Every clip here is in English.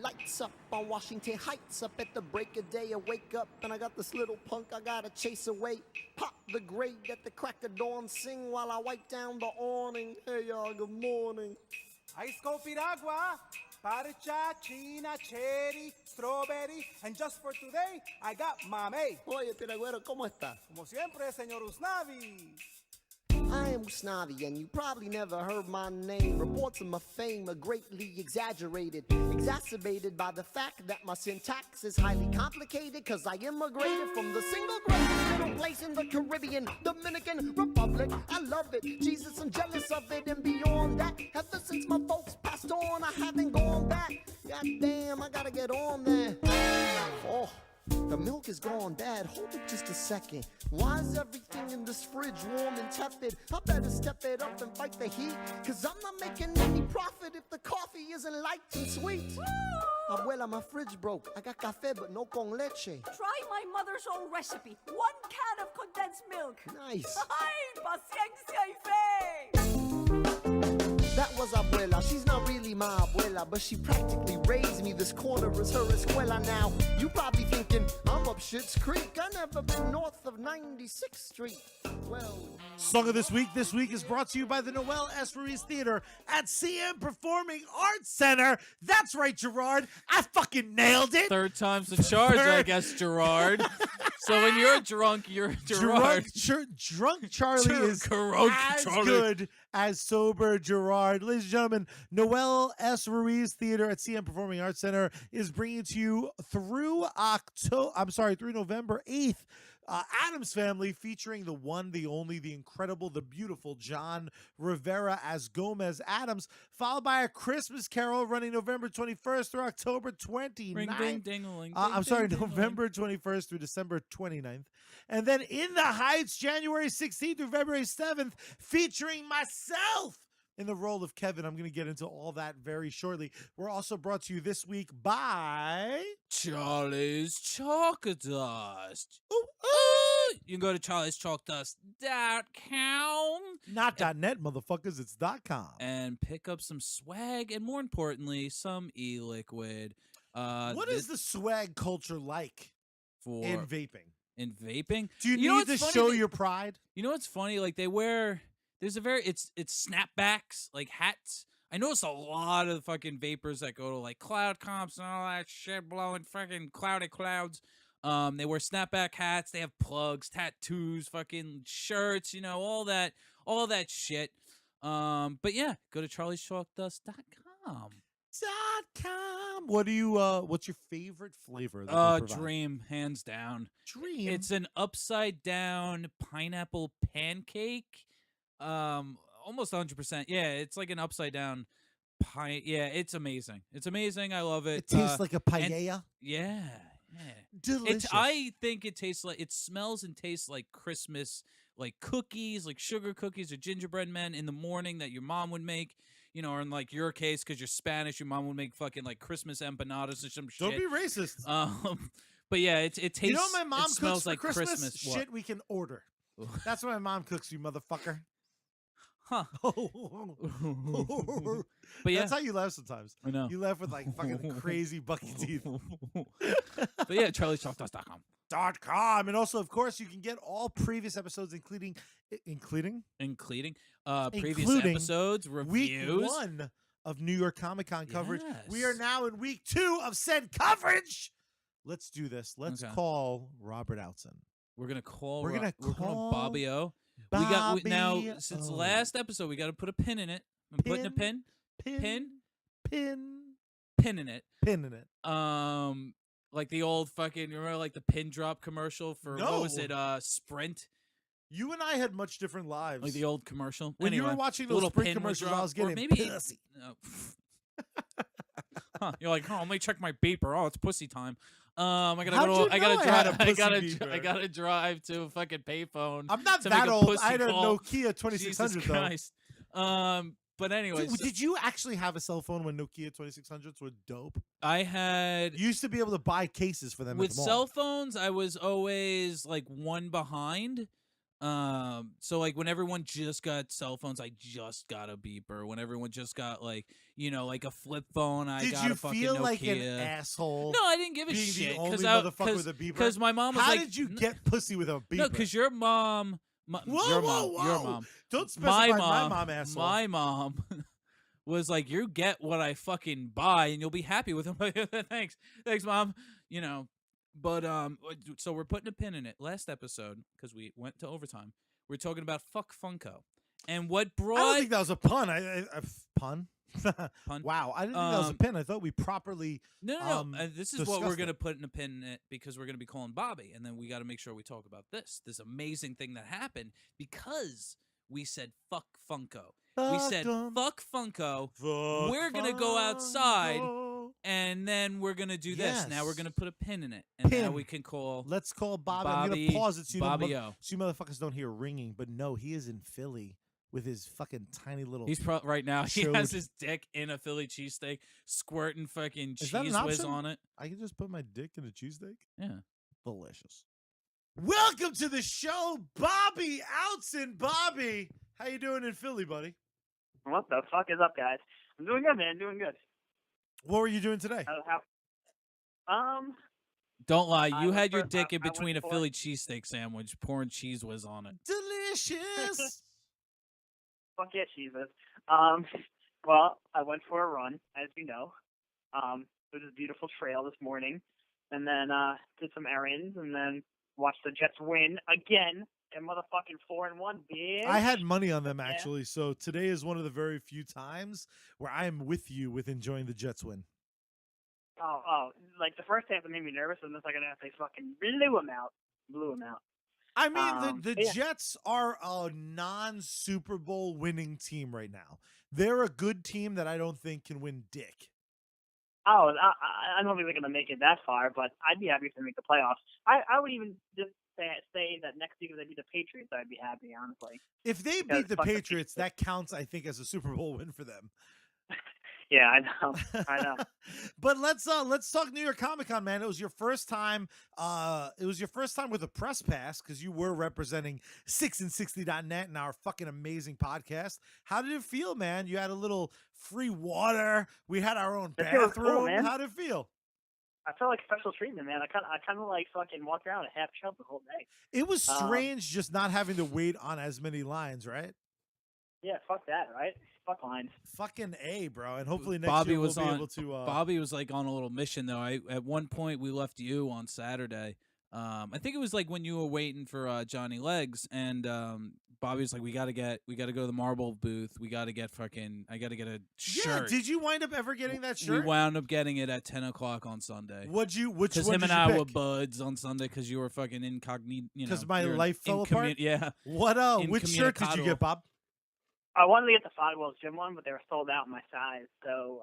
lights up on Washington Heights. Up at the break of day, I wake up and I got this little punk I gotta chase away. Pop the grade at the crack of dawn, sing while I wipe down the awning. Hey y'all, good morning. Ice cold piragua, parcha, china, cherry, strawberry, and just for today, I got mamey. Oye, Piragüero, ¿cómo está? Como siempre, señor Usnavi. I am Usnavi, and you probably never heard my name. Reports of my fame are greatly exaggerated, exacerbated by the fact that my syntax is highly complicated, cause I immigrated from the single greatest middle place in the Caribbean, Dominican Republic. I love it, Jesus, I'm jealous of it, and beyond that, ever since my folks passed on, I haven't gone back. God damn, I gotta get on there. Oh. The milk is gone bad, hold it just a second. Why is everything in this fridge warm and tepid? I better step it up and fight the heat, cause I'm not making any profit if the coffee isn't light and sweet. Abuela, my fridge broke. I got café but no con leche. Try my mother's own recipe. 1 can of condensed milk. Nice. Ay, paciencia y fe. That was Abuela. She's not really my abuela, but she practically raised me. This corner is her escuela now. You probably thinking I'm up Schitt's Creek. I never been north of 96th Street. Well, Song of this week is brought to you by the Noel S. Ruiz Theater at CM Performing Arts Center. That's right, Gerard. I fucking nailed it. Third time's the charge, I guess, Gerard. So when you're drunk, you're Gerard. Drunk Charlie is as good as sober Gerard. Ladies and gentlemen, Noel S. Ruiz Theater at CM Performing Arts Center is bringing to you through November 8th. Addams Family, featuring the one, the only, the incredible, the beautiful John Rivera as Gomez Addams, followed by A Christmas Carol running November 21st through October 29th. Ring, ding, ding-a-ling, November 21st through December 29th. And then In the Heights, January 16th through February 7th, featuring myself in the role of Kevin. I'm going to get into all that very shortly. We're also brought to you this week by Charlie's Chalk Dust. Ooh, ooh. You can go to charlieschalkdust.com. Not .net, motherfuckers. It's .com. And pick up some swag and, more importantly, some e-liquid. What is the swag culture like in vaping? In vaping? Do you need to show your pride? You know what's funny? Like, they wear... There's a it's snapbacks, like hats. I notice a lot of fucking vapors that go to like cloud comps and all that shit, blowing fucking cloudy clouds. They wear snapback hats. They have plugs, tattoos, fucking shirts, you know, all that shit. But yeah, go to charlieschalkdust.com. What do you? What's your favorite flavor? Dream, hands down. Dream. It's an upside down pineapple pancake. Almost 100%. Yeah, it's like an upside down pie. Yeah, it's amazing. It's amazing. I love it. It tastes like a paella. Yeah. Delicious. I think it tastes like, it smells and tastes like Christmas, like cookies, like sugar cookies or gingerbread men in the morning that your mom would make. You know, or in like your case, because you're Spanish, your mom would make fucking like Christmas empanadas or some shit. Don't be racist. But yeah, it tastes. You know what my mom smells cooks for like Christmas? Shit we can order. That's what my mom cooks, you motherfucker. Huh. But yeah, that's how you laugh sometimes. I know. You laugh with like fucking crazy bucky teeth. But yeah, charlieschalkdust.com. And also, of course, you can get all previous episodes, including previous episodes, reviews. Week 1 of New York Comic Con coverage. Yes. We are now in week 2 of said coverage. Let's do this. Let's call Robert Outson. We're gonna call. We're gonna call Bobby O. Now since last episode, we got to put a pin in it. I'm putting a pin in it. Like the old fucking, remember like the pin drop commercial for what was it? Sprint. You and I had much different lives. Like the old commercial. When you were watching those Sprint commercials, I was getting pussy. You're like, oh, let me check my beeper. Oh, it's pussy time. I gotta drive to a fucking payphone. I'm not that old. I had a Nokia 2600 Jesus Christ. But anyways, did you actually have a cell phone when Nokia 2600s were dope? I had. You used to be able to buy cases for them with at the mall. cell phones. I was always like one behind. So like when everyone just got cell phones, I just got a beeper. When everyone just got like, you know, like a flip phone, I got a fucking Nokia. Did you feel like an asshole? No, I didn't give a being shit. the only motherfucker with a beeper. Because my mom was How like, did you get pussy with a beeper? No, because your mom. Your mom. Don't specify my mom, asshole. My mom was like, you get what I fucking buy, and you'll be happy with them. Thanks, mom. You know, but so we're putting a pin in it. Last episode, because we went to overtime, we're talking about fuck Funko, and what brought. I don't think that was a pun. Pun. Pun? Wow, I didn't think that was a pin. I thought we properly. No. This is what we're discussed gonna it. put in a pin in it because we're gonna be calling Bobby, and then we got to make sure we talk about this amazing thing that happened because we said fuck Funko. We said fuck Funko. We're gonna go outside, and then we're gonna do this. Now we're gonna put a pin in it, and now we can call. Let's call Bobby. I'm gonna pause it so you motherfuckers don't hear ringing. But no, he is in Philly with his fucking tiny little. He's right now. He has his dick in a Philly cheesesteak, squirting fucking cheese whiz on it. I can just put my dick in a cheesesteak. Yeah, delicious. Welcome to the show, Bobby Outson. Bobby, how you doing in Philly, buddy? What the fuck is up, guys? I'm doing good, man. Doing good. What were you doing today? Don't lie. You had your dick in between a Philly cheesesteak sandwich, pouring cheese whiz on it. Delicious. Fuck yeah, cheese whiz. Well, I went for a run, as you know. Through this beautiful trail this morning, and then did some errands, and then watched the Jets win again. And motherfucking 4-1, bitch. I had money on them actually, so today is one of the very few times where I am with you with enjoying the Jets win. Oh, like the first half it made me nervous, and the second half they fucking blew him out. I mean, the Jets are a non-Super Bowl winning team right now. They're a good team that I don't think can win dick. Oh, I don't think they're going to make it that far, but I'd be happy if they make the playoffs. I would even just say that next week if they beat the Patriots, I'd be happy, honestly. If they beat the Patriots, that counts, I think, as a Super Bowl win for them. Yeah, I know. But let's talk New York Comic Con, man. It was your first time. It was your first time with a press pass because you were representing 6and60.net and our fucking amazing podcast. How did it feel, man? You had a little free water. We had our own bathroom. Cool, man. How did it feel? I felt like special treatment, man. I kind of like fucking walked around a half chub the whole day. It was strange just not having to wait on as many lines, right? Yeah, fuck that, right? Fuck lines. Fucking A, bro. And hopefully next year we'll be able to. Bobby was like on a little mission though. At one point we left you on Saturday. I think it was like when you were waiting for Johnny Legs, and Bobby was like, "We gotta go to the Marble booth. I gotta get a shirt." Yeah, did you wind up ever getting that shirt? We wound up getting it at 10:00 on Sunday. Which one? Because him and I were buds on Sunday because you were fucking incognito. Because my life fell apart. Yeah. What? Which shirt did you get, Bob? I wanted to get the Fogwell's gym one, but they were sold out in my size. So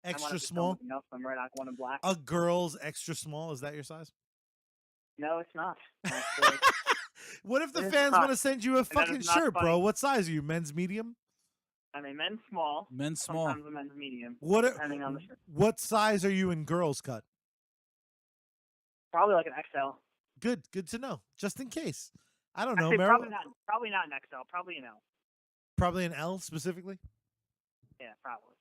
extra small. Else. I'm right out one in black. A girl's extra small. Is that your size? No, it's not. What if the fans want to send you a fucking shirt, bro? What size are you? Men's medium? I mean, men's small. Men's small. Sometimes a men's medium. Depending on the shirt. What size are you in girls' cut? Probably like an XL. Good to know. Just in case. I don't know. Probably not an XL. Probably an L. Probably an L specifically? Yeah, probably.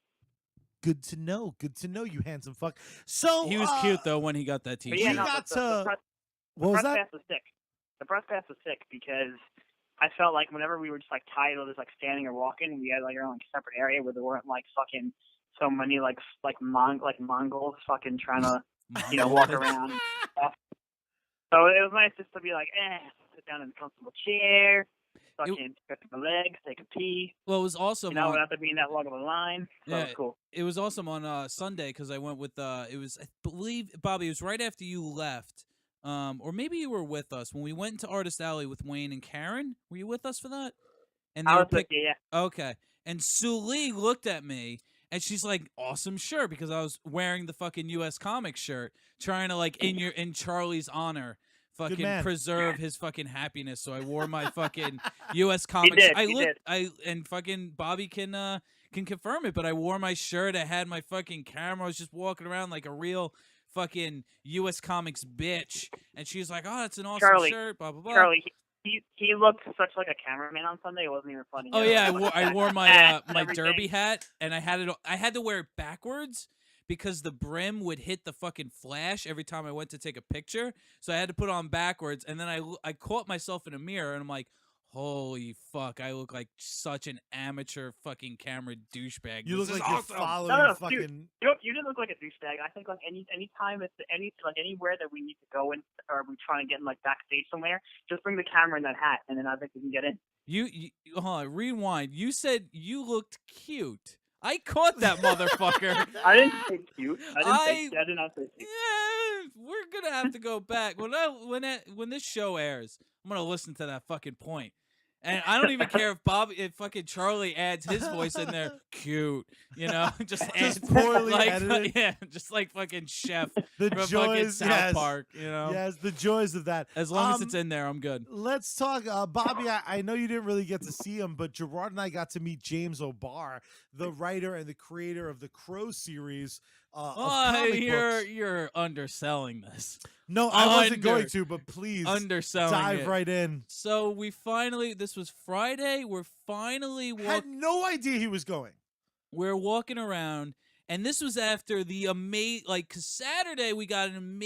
Good to know. Good to know, you handsome fuck. So he was cute though when he got that t-shirt. Yeah, what was that? Pass was sick. The press pass was sick because I felt like whenever we were just like tied or just like standing or walking, we had like our own separate area where there weren't like fucking so many like Mongols fucking trying to walk around. So it was nice just to be like, sit down in a comfortable chair. Fucking stretch my legs, take a pee. Well, it was awesome. Without there being that long of a line. So it was cool. It was awesome on Sunday because I went with. It was, I believe, Bobby. It was right after you left, or maybe you were with us when we went into Artist Alley with Wayne and Karen. Were you with us for that? And I was with you, yeah. Okay. And Sue Lee looked at me and she's like, "Awesome shirt," because I was wearing the fucking U.S. Comics shirt, trying to like in Charlie's honor. Fucking preserve his fucking happiness. So I wore my fucking U.S. Comics. And fucking Bobby can confirm it. But I wore my shirt. I had my fucking camera. I was just walking around like a real fucking U.S. Comics bitch. And she's like, "Oh, that's an awesome shirt." Blah blah blah. Charlie, He looked such like a cameraman on Sunday. It wasn't even funny. Oh You know, yeah, like I that wore my hat and my everything. derby hat, and I had to wear it backwards because the brim would hit the fucking flash every time I went to take a picture. So I had to put it on backwards, and then I caught myself in a mirror, and I'm like, holy fuck, I look like such an amateur fucking camera douchebag. You This look is like you're awesome. following No, fucking. dude, you didn't look like a douchebag. I think like any time it's anywhere that we need to go in or we trying to get in like backstage somewhere, just bring the camera in that hat, and then I think we can get in. You hold on, rewind. You said you looked cute. I caught that motherfucker. I didn't say cute. I did not say cute. Yeah, we're gonna have to go back when this show airs. I'm gonna listen to that fucking point, and I don't even care if fucking Charlie adds his voice in there. Cute, you know, just poorly like, edited. yeah, just like fucking Chef The from fucking joys, South yes. Park, you know. Yes, the joys of that. As long as it's in there, I'm good. Let's talk, Bobby. I know you didn't really get to see him, but Gerard and I got to meet James O'Barr, the writer and the creator of the Crow series. Of comic books. You're underselling this. No, I wasn't going to, but please Underselling dive it. right in. So this was Friday. We're finally Had no idea he was going. we're walking around, and this was after the cause Saturday we got an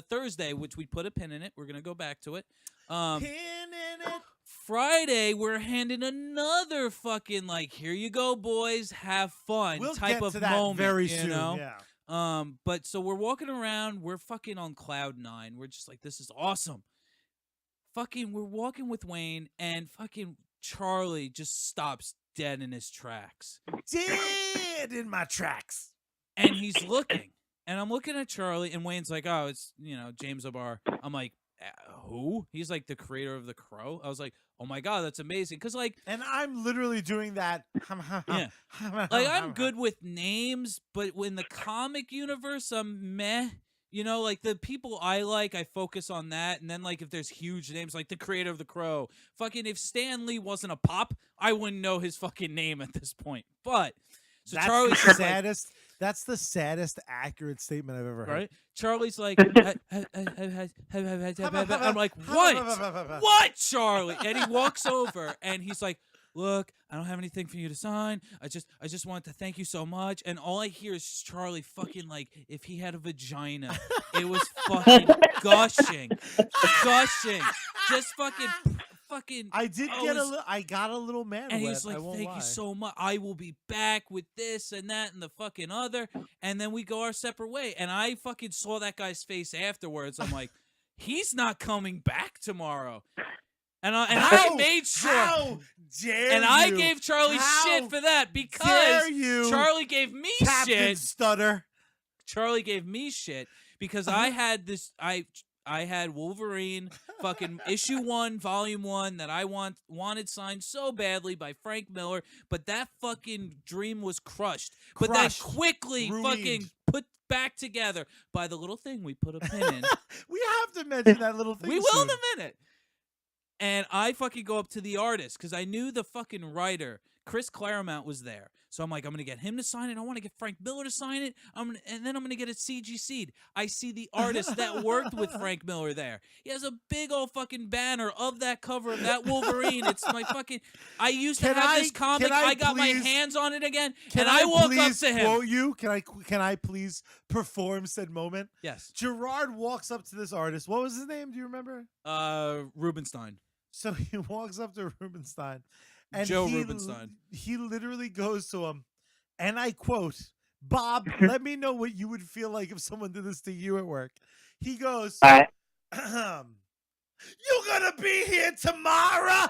Thursday, which we put a pin in it. We're gonna go back to it. Pin in it. Friday, we're handing another fucking here you go, boys, have fun We'll type get of to that moment. very you soon. know? Yeah. But so we're walking around, we're fucking on cloud 9. We're just like, this is awesome. Fucking, we're walking with Wayne, and fucking Charlie just stops dead in his tracks. Dead in my tracks. And he's looking. And I'm looking at Charlie, and Wayne's like, oh, it's, James O'Barr. I'm like, who? He's like the creator of The Crow. I was like, oh my God, that's amazing. Because, And I'm literally doing that. yeah. I'm good with names, but in the comic universe, I'm meh. The people I focus on that. And then, if there's huge names, like the creator of The Crow. Fucking, if Stan Lee wasn't a pop, I wouldn't know his fucking name at this point. But, so That's Charlie's the just saddest. That's the saddest accurate statement I've ever heard. right? Charlie's like, I'm like, what? What, Charlie? And he walks over, and he's like, look, I don't have anything for you to sign. I just wanted to thank you so much. And all I hear is Charlie fucking if he had a vagina, it was fucking gushing, just fucking. I did I got a little man. And wet, he's like, I won't thank lie. you so much. I will be back with this and that and the fucking other. And then we go our separate way. And I fucking saw that guy's face afterwards. I'm like, he's not coming back tomorrow. And I made sure. How dare and you? I gave Charlie How shit for that because dare you, Charlie gave me Captain shit. Stutter. Charlie gave me shit because I had this. I had Wolverine fucking issue 1, volume 1 that I wanted signed so badly by Frank Miller, but that fucking dream was crushed. But that quickly ruined. fucking put back together by the little thing we put a pin in. We have to mention that little thing. We will soon. in a minute. And I fucking go up to the artist because I knew the fucking writer, Chris Claremont, was there. So I'm like, I'm going to get him to sign it. I want to get Frank Miller to sign it. And then I'm going to get it CGC'd. I see the artist that worked with Frank Miller there. He has a big old fucking banner of that cover of that Wolverine. It's my fucking... I used to have this comic. I got my hands on it again. And I walk up to him. Quote you? Can I please perform said moment? Yes. Gerard walks up to this artist. What was his name? Do you remember? Rubenstein. So he walks up to Rubenstein. And Joe Rubenstein. He literally goes to him, and I quote, Bob, let me know what you would feel like if someone did this to you at work. He goes, All right. You gonna be here tomorrow?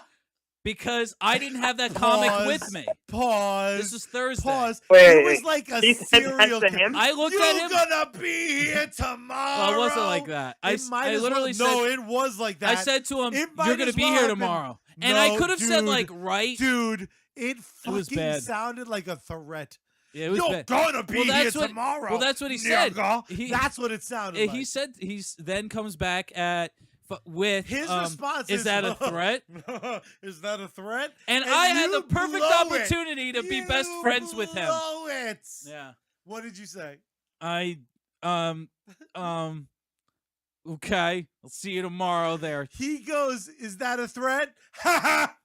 Because I didn't have that comic with me. Pause. This is Thursday. Pause. Wait, it was like a he said that serial to killer. him? I looked You at him. gonna be here tomorrow? Well, it wasn't like that. I literally said. No, it was like that. I said to him, It might "You're gonna as be well here have been- tomorrow," and No, I could have said dude. right. Dude, it was fucking bad. sounded like a threat. Yeah, it was You're bad. gonna be Well, here that's what- tomorrow. well, that's what he said. nigga. That's what it sounded like. He said then comes back with His response is that a threat? Is that a threat? And I had you the perfect blow it. opportunity to be best You friends with him. blow it. Yeah, What did you say? I Okay, I'll see you tomorrow there. He goes, "Is that a threat?" Ha ha.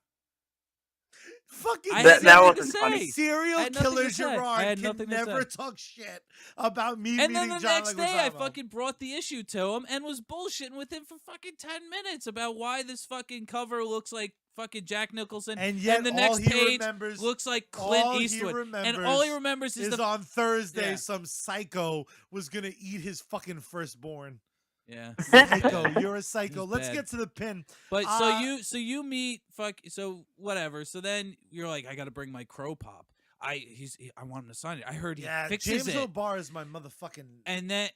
Fucking I That- had that nothing wasn't to funny. say. I serial had nothing killer to say. I Gerard had can nothing to never say. talk shit about me And meeting then the John next day, I Leguizamo. fucking brought the issue to him and was bullshitting with him for fucking 10 minutes about why this fucking cover looks like fucking Jack Nicholson, And yet the all next he page remembers- looks like all Clint he Eastwood, and remembers all he remembers is is the on Thursday Yeah. some psycho was gonna eat his fucking firstborn. yeah. Psycho, you're a psycho. He's Let's bad. get to the pin. But Uh, so you meet so whatever. So then you're like, I got to bring my crow pop. I want him to sign it. I heard he Yeah, fixes James it. O'Barr is my motherfucking. And then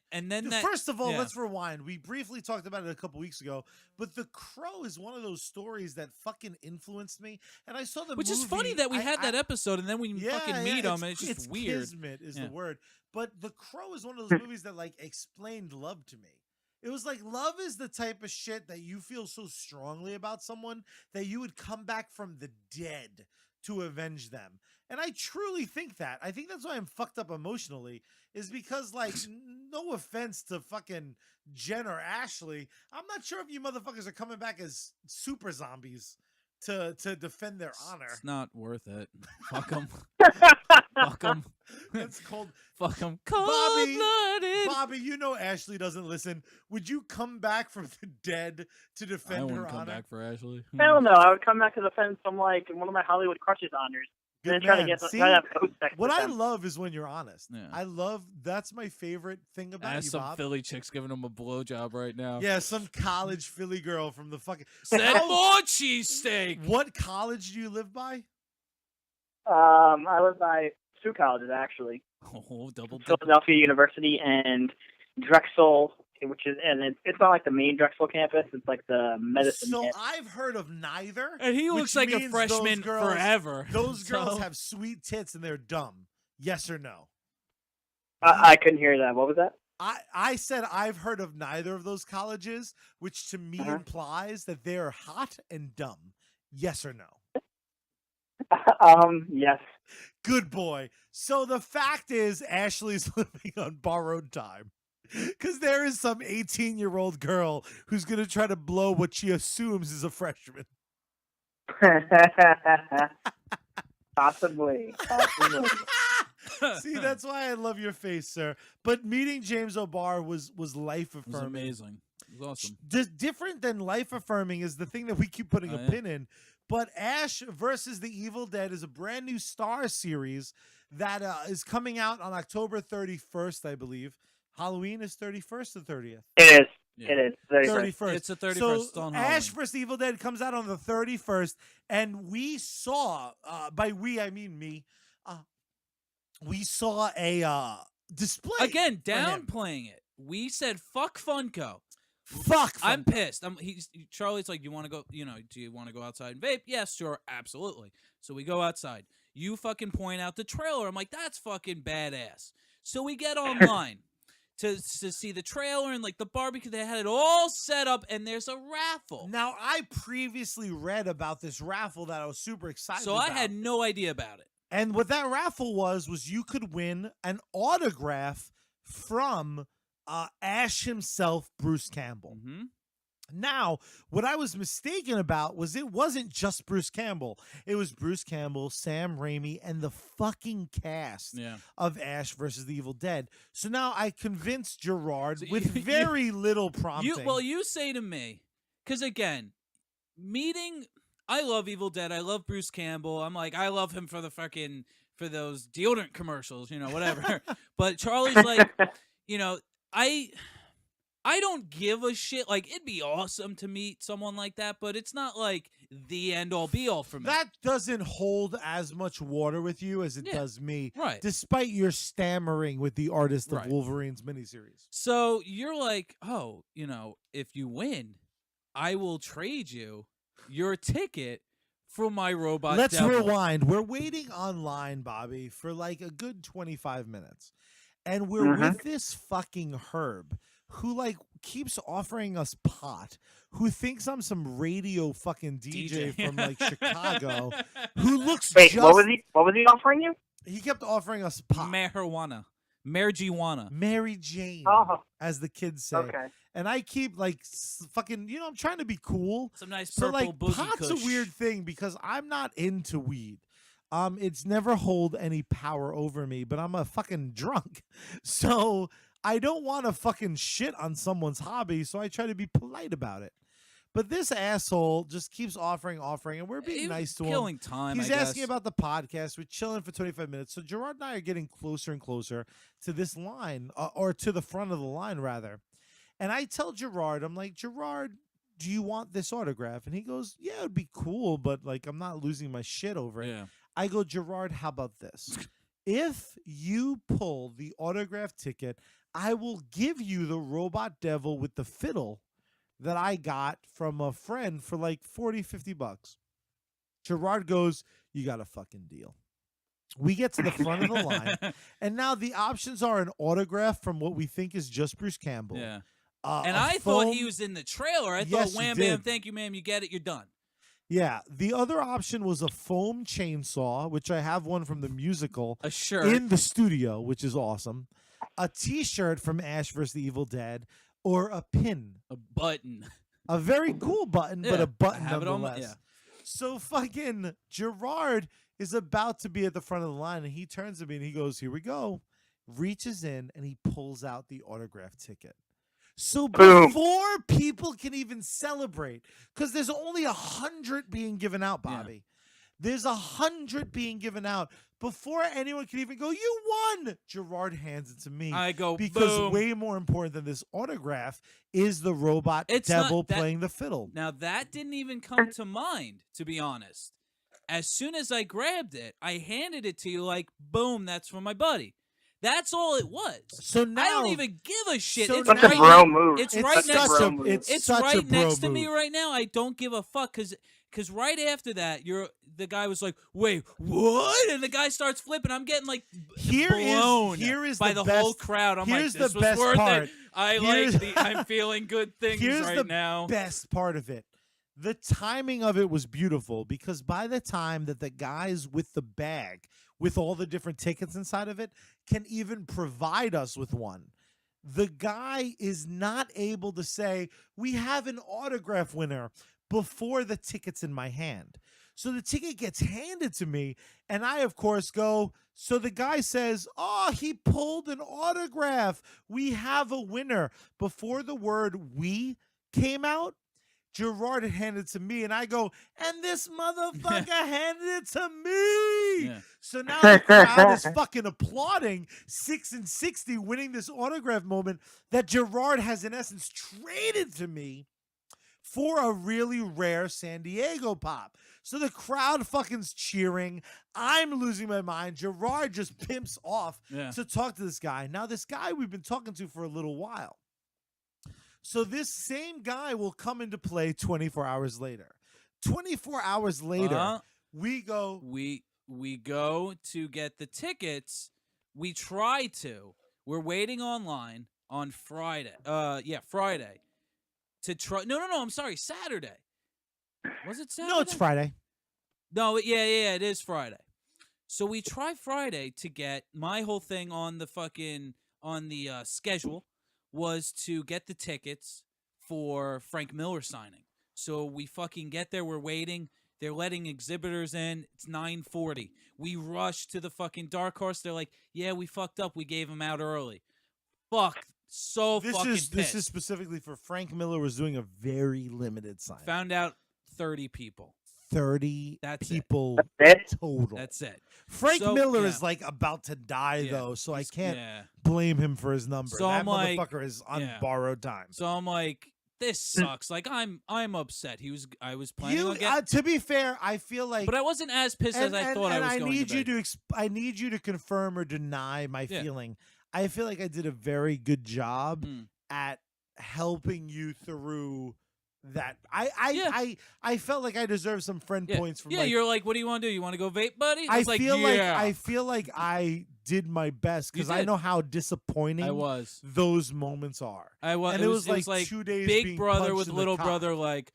that First of all, yeah. let's rewind. We briefly talked about it a couple weeks ago, but The Crow is one of those stories that fucking influenced me. And I saw the Which movie. is funny that we had that episode and then we fucking meet him and it's just it's weird. Kismet is Yeah. the word. But The Crow is one of those movies that like explained love to me. It was like love is the type of shit that you feel so strongly about someone that you would come back from the dead to avenge them. And I truly think that. I think that's why I'm fucked up emotionally, is because, like, no offense to fucking Jen or Ashley, I'm not sure if you motherfuckers are coming back as super zombies to defend their honor. It's not worth it. Fuck them. Fuck them. That's cold. Fuck them. Bobby, Cold-blooded. Bobby, you know Ashley doesn't listen. Would you come back from the dead to I defend her wouldn't come honor? back for Ashley. Hell no, I would come back to defend some like one of my Hollywood crushes honors. And then Good try to man. get See? try to have ghost sex What with I them. love is when you're honest. Yeah. I love that's my favorite thing about As you, some Bob. Philly chicks giving him a blowjob right now. Yeah, some college Philly girl from the fucking. Said How- more cheesesteak. What college do you live by? I live by two colleges actually, Oh, double dip. Philadelphia University and Drexel, which is it's not like the main Drexel campus. It's like the medicine So campus. I've heard of neither. And he which looks like a means freshman those girls, forever. Those girls So- have sweet tits and they're dumb. Yes or no? I couldn't hear that. What was that? I said I've heard of neither of those colleges, which to me Uh-huh. implies that they're hot and dumb. Yes or no? Yes. Good boy. So the fact is, Ashley's living on borrowed time. Because there is some 18-year-old girl who's going to try to blow what she assumes is a freshman. Possibly. See, that's why I love your face, sir. But meeting James O'Barr was life It was affirming. amazing. It was awesome. Different than life affirming is the thing that we keep putting Oh, a yeah. pin in. But Ash versus the Evil Dead is a brand new Star series that is coming out on October 31st, I believe. Halloween is 31st or 30th? It is. Yeah. It is. 31st. 31st. It's the 31st. So It's on Ash Halloween. vs. Evil Dead comes out on the 31st, and we saw, by we I mean me, we saw a display. Again, for him. downplaying it. We said fuck Funko. Fuck. I'm Funko. pissed. Charlie's like, you want to go? Do you want to go outside and vape? Yes, sure, absolutely. So we go outside. You fucking point out the trailer. I'm like, that's fucking badass. So we get online to see the trailer and like the barbecue. They had it all set up, and there's a raffle. Now, I previously read about this raffle that I was super excited So about. I had no idea about it. And what that raffle was you could win an autograph from Ash himself, Bruce Campbell. Mm-hmm. Now, what I was mistaken about was it wasn't just Bruce Campbell. It was Bruce Campbell, Sam Raimi, and the fucking cast Yeah. of Ash versus the Evil Dead. So now I convinced Gerard So with very little prompting. You say to me, because again, meeting. I love Evil Dead. I love Bruce Campbell. I'm like, I love him for those deodorant commercials, whatever. But Charlie's like, I don't give a shit. Like, it'd be awesome to meet someone like that, but it's not like the end all be all for me. that doesn't hold as much water with you as it Yeah. does me, Right. despite your stammering with the artist of Right. Wolverine's miniseries. So you're like, oh, if you win, I will trade you your ticket for my robot. Let's devil. rewind. We're waiting online, Bobby, for like a good 25 minutes. And we're with this fucking Herb who like keeps offering us pot, who thinks I'm some radio fucking DJ from like Chicago, who looks Wait, just what was he offering you? he kept offering us pot. Marijuana. Marijuana. Mary Jane, Oh, as the kids say. okay. And I keep like fucking, I'm trying to be cool. Some nice So purple like boogie pot's kush. a weird thing because I'm not into weed. It's never hold any power over me, but I'm a fucking drunk. So I don't want to fucking shit on someone's hobby, so I try to be polite about it. But this asshole just keeps offering, and we're being He was nice to killing him. time. He's I asking guess. about the podcast. We're chilling for 25 minutes. So Gerard and I are getting closer and closer to this line, or to the front of the line, rather. And I tell Gerard, I'm like, Gerard, do you want this autograph? And he goes, yeah, it'd be cool, but like I'm not losing my shit over it. Yeah. I go, Gerard, how about this? If you pull the autograph ticket, I will give you the robot devil with the fiddle that I got from a friend for like 40, 50 bucks. Gerard goes, you got a fucking deal. We get to the front of the line, and now the options are an autograph from what we think is just Bruce Campbell. Yeah. a And I thought he foam- was in the trailer. I Yes, thought, you wham, bam, did. thank you, ma'am. You get it. You're done. Yeah. The other option was a foam chainsaw, which I have one from the musical A shirt. in the studio, which is awesome. A T-shirt from Ash vs. the Evil Dead, or a pin. A button. A very cool button, but Yeah, a button I have it on my- nonetheless. yeah. So fucking Gerard is about to be at the front of the line, and he turns to me and he goes, here we go. Reaches in and he pulls out the autograph ticket. So Boom. before people can even celebrate, because there's only 100 being given out, Yeah. Bobby. There's 100 being given out. Before anyone can even go, you won! Gerard hands it to me. I go, Because boom. way more important than this autograph is the robot It's not devil that- playing the fiddle. Now, that didn't even come to mind, to be honest. As soon as I grabbed it, I handed it to you like, boom, that's for my buddy. That's all it was. So now I don't even give a shit. so It's now- Such a right bro ne- move. It's it's right Such a next bro to move. it's such a right bro next to me move. right now. I don't give a fuck because right after that, the guy was like, "Wait, what?" And the guy starts flipping. I'm getting like blown here is by the the whole best- crowd. I'm like, here's "This the was best worth part. it." I Here's- I'm feeling good things Here's right the now. best part of it. The timing of it was beautiful because by the time that the guys with the bag with all the different tickets inside of it can even provide us with one, the guy is not able to say, we have an autograph winner before the ticket's in my hand. So the ticket gets handed to me, and I, of course, go, so the guy says, oh, he pulled an autograph. We have a winner. Before the word we came out, Gerard had handed it to me, and I go, and this motherfucker handed it to me. Yeah. So now the crowd is fucking applauding 6 and 60 winning this autograph moment that Gerard has, in essence, traded to me for a really rare San Diego pop. So the crowd fucking's cheering. I'm losing my mind. Gerard just pimps off Yeah. to talk to this guy. Now, this guy we've been talking to for a little while. So this same guy will come into play 24 hours later. 24 hours later, we go. We go to get the tickets. We try to. We're waiting online on Friday. Friday. To try. No. I'm sorry. Saturday. Was it Saturday? No, it's Friday. No. Yeah. It is Friday. So we try Friday to get my whole thing on the schedule was to get the tickets for Frank Miller signing. So we fucking get there. We're waiting. They're letting exhibitors in. It's 9:40. We rush to the fucking Dark Horse. They're like, yeah, we fucked up. We gave him out early. Fuck. So fucking pissed. This is specifically for Frank Miller was doing a very limited sign. Found out 30 people. 30 That's it. people That's it? total. That's it. Frank So, Miller yeah. is like about to die Yeah. though, so I He's- can't yeah. blame him for his number. So that I'm like- motherfucker is on yeah. borrowed time. So I'm like, this sucks. Like I'm upset. I was planning on getting, To be fair, I feel like, but I wasn't as pissed as I thought I was going need to you be. to I need you to confirm or deny my Yeah. feeling. I feel like I did a very good job Mm. at helping you through that. Yeah. I felt like I deserved some friend Yeah. points from Yeah, like, you're like, what do you want to do? You want to go vape, buddy? I was like, feel yeah. I feel like I did my best because I did. know how disappointing I was. those moments are. I was. And it it was was like like 2 days big being brother punched with in the little cock. brother. Like,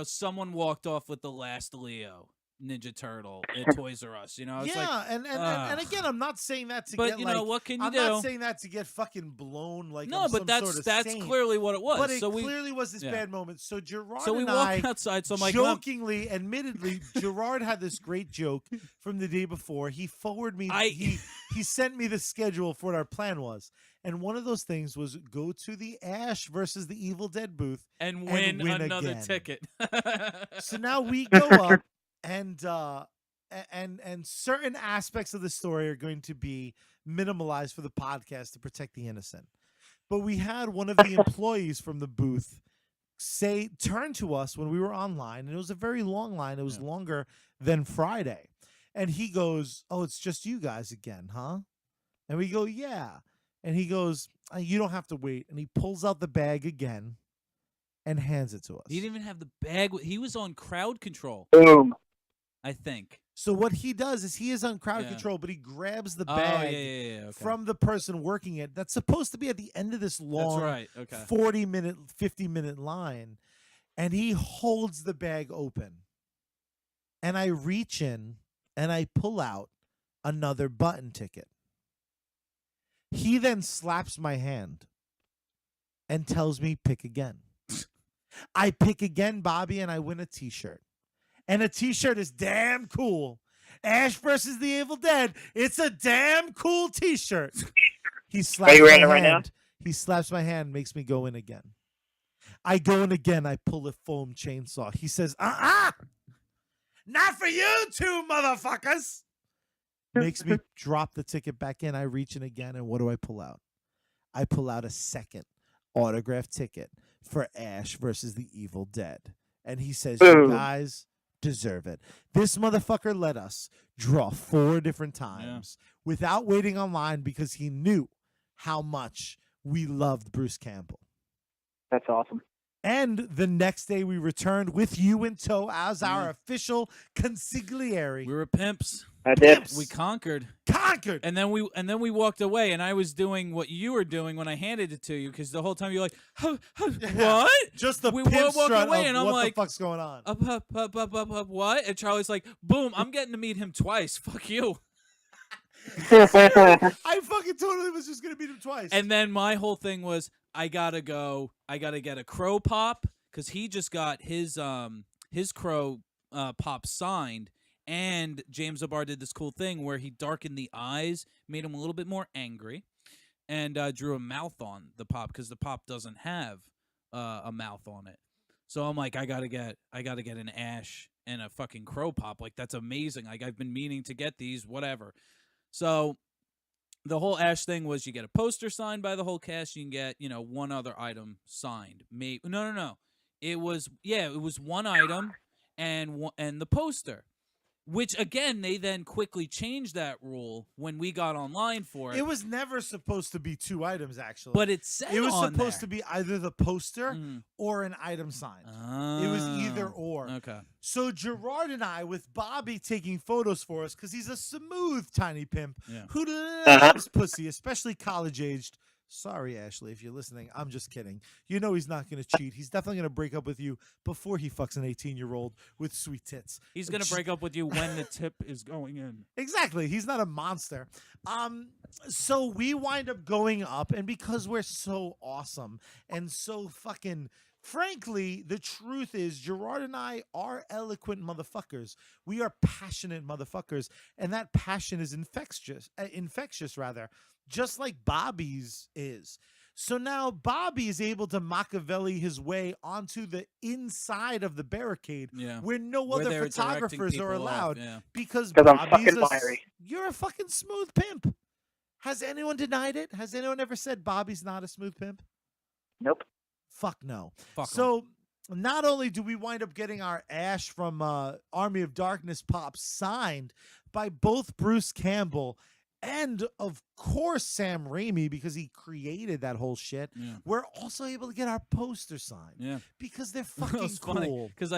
someone walked off with the last Leo. Ninja Turtle at Toys R Us. You know, it's like, and again, I'm not saying that to but get you like, know, what can you I'm do? not saying that to get fucking blown like No, I'm but some that's sort of that's saint. clearly what it was. But it so we clearly was this yeah. bad moment. So Gerard so we and walk I outside. So I'm like, well, jokingly, admittedly, Gerard had this great joke from the day before. He forwarded me. He sent me the schedule for what our plan was, and one of those things was go to the Ash versus the Evil Dead booth and win another again. ticket. So now we go up, and certain aspects of the story are going to be minimalized for the podcast to protect the innocent. But we had one of the employees from the booth turn to us when we were online, and it was a very long line. It was longer than Friday. And he goes, "Oh, it's just you guys again, huh?" And we go, "Yeah." And he goes, "You don't have to wait." And he pulls out the bag again and hands it to us. He didn't even have the bag. He was on crowd control. Boom. I think. So what he does is he is on crowd control, but he grabs the Oh, bag okay. from the person working it. That's supposed to be at the end of this long That's right. Okay. 40-minute, 50-minute line. And he holds the bag open. And I reach in and I pull out another button ticket. He then slaps my hand and tells me, pick again. I pick again, Bobby, and I win a t-shirt. And a t-shirt is damn cool. Ash versus the Evil Dead. It's a damn cool t-shirt. He slaps my hand. Right now? He slaps my hand, makes me go in again. I go in again. I pull a foam chainsaw. He says, not for you two motherfuckers. Makes me drop the ticket back in. I reach in again, and what do I pull out? I pull out a second autographed ticket for Ash versus the Evil Dead. And he says, you guys deserve it. This motherfucker let us draw 4 different times without waiting online because he knew how much we loved Bruce Campbell. That's awesome. And the next day we returned with you in tow as our official consigliere. We were pimps. I did. We conquered. And then we walked away, and I was doing what you were doing when I handed it to you, because the whole time you're like, what? Just the we pimp walked strut away, of and I'm what like, the fuck's going on? Up, what? And Charlie's like, boom, I'm getting to meet him twice. Fuck you. I fucking totally was just gonna meet him twice. And then my whole thing was, I gotta get a crow pop, because he just got his crow pop signed. And James O'Barr did this cool thing where he darkened the eyes, made him a little bit more angry, and drew a mouth on the pop, because the pop doesn't have a mouth on it. So I'm like, I gotta get an Ash and a fucking crow pop. Like, that's amazing. Like, I've been meaning to get these, whatever. So the whole Ash thing was, you get a poster signed by the whole cast. You can get, one other item signed. No. It was one item and the poster. Which, again, they then quickly changed that rule when we got online for it. It was never supposed to be 2 items, actually. But it said it was on supposed there. to be either the poster or an item signed. It was either or. Okay. So Gerard and I, with Bobby taking photos for us, because he's a smooth tiny pimp who loves pussy, especially college-aged. Sorry, Ashley, if you're listening. I'm just kidding. You know he's not going to cheat. He's definitely going to break up with you before he fucks an 18-year-old with sweet tits. He's going to break up with you when the tip is going in. Exactly. He's not a monster. So we wind up going up, and because we're so awesome and so fucking... Frankly, the truth is, Gerard and I are eloquent motherfuckers. We are passionate motherfuckers, and that passion is infectious, just like Bobby's is. So now Bobby is able to Machiavelli his way onto the inside of the barricade, where no other photographers are allowed, because Bobby's you're a fucking smooth pimp. Has anyone denied it? Has anyone ever said Bobby's not a smooth pimp? Nope. Fuck no. So not only do we wind up getting our Ash from Army of Darkness pop signed by both Bruce Campbell and, of course, Sam Raimi, because he created that whole shit, we're also able to get our poster signed because they're fucking cool. Because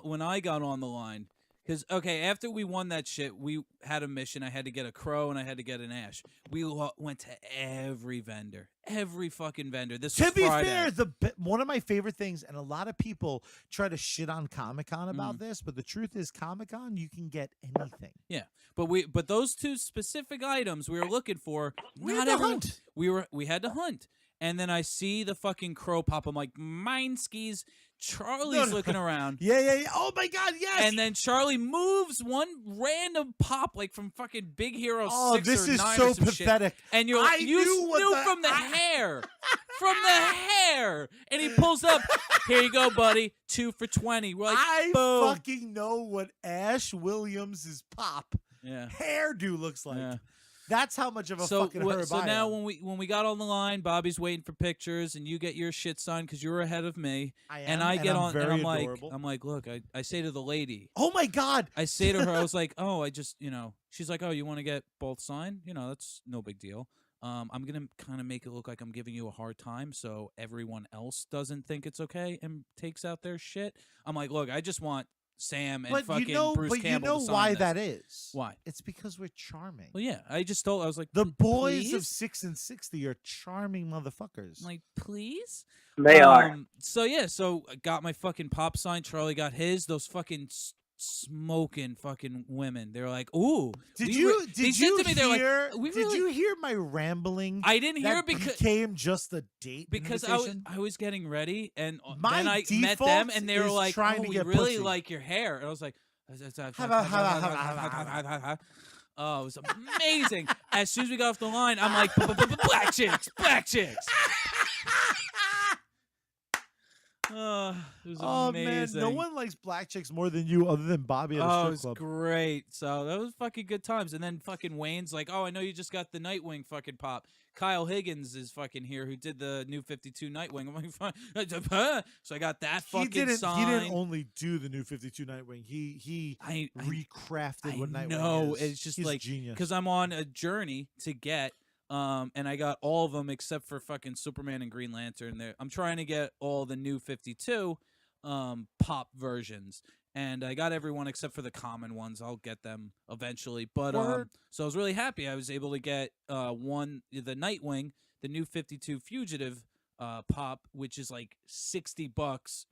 when I got on the line, Because, okay, after we won that shit, we had a mission. I had to get a crow and I had to get an ash. We went to every vendor. Every fucking vendor. This was To be Friday. fair, one of my favorite things, and a lot of people try to shit on Comic-Con about this, but the truth is Comic-Con, you can get anything. Yeah, but those two specific items we were looking for, We not had to everyone. hunt. We had to hunt, and then I see the fucking crow pop. I'm like, mine skis. Charlie's No. looking around. Yeah. Oh my God, yes. And then Charlie moves one random pop like from fucking Big Hero 6 this or is 9 so or some shit. pathetic. And you're I like, you knew what knew the- from the hair. From the hair. And he pulls up, here you go, buddy. 2 for 20. We're like, I boom. fucking know what Ash Williams' pop Yeah. hairdo looks like. Yeah. That's how much of a fucking herb so I now am. when we got on the line, Bobby's waiting for pictures, and you get your shit signed because you were ahead of me, and I get I'm on, very and adorable. I'm like, look, I say to the lady, Oh my God. I say to her, I was like, oh, I just, she's like, oh, you want to get both signed? That's no big deal. I'm gonna kind of make it look like I'm giving you a hard time, so everyone else doesn't think it's okay and takes out their shit. I'm like, look, I just want Sam and fucking Bruce Campbell to sign why this. that is. Why? It's because we're charming. Well, yeah, I was like, The boys of please? 6 and 60 are charming motherfuckers. I'm like, please? They are. So I got my fucking pop sign. Charlie got his. Those fucking smoking fucking women. They're like, ooh. Did they you said hear? to me, they're like, we did really- you hear my rambling? I didn't hear that it because became just a date because invitation? I was getting ready, and My then I met them, default and they were is like, trying oh, to we get really pussy. like your hair. And I was like, oh, it was amazing. As soon as we got off the line, I'm like, black chicks, black chicks. It was Oh man, amazing. no one likes black chicks more than you, other than Bobby at a Oh, it strip was club. great. So that was fucking good times. And then fucking Wayne's like, oh, I know you just got the Nightwing fucking pop. Kyle Higgins is fucking here, who did the new 52 Nightwing. I'm like, fine. So I got that fucking He didn't signed. only do the new 52 Nightwing. He I recrafted what I Nightwing know. is. It's just He's like genius. because I'm on a journey to get. And I got all of them except for fucking Superman and Green Lantern. There, I'm trying to get all the new 52 pop versions, and I got everyone except for the common ones. I'll get them eventually. But so I was really happy. I was able to get the Nightwing, the new 52 Fugitive pop, which is like $60,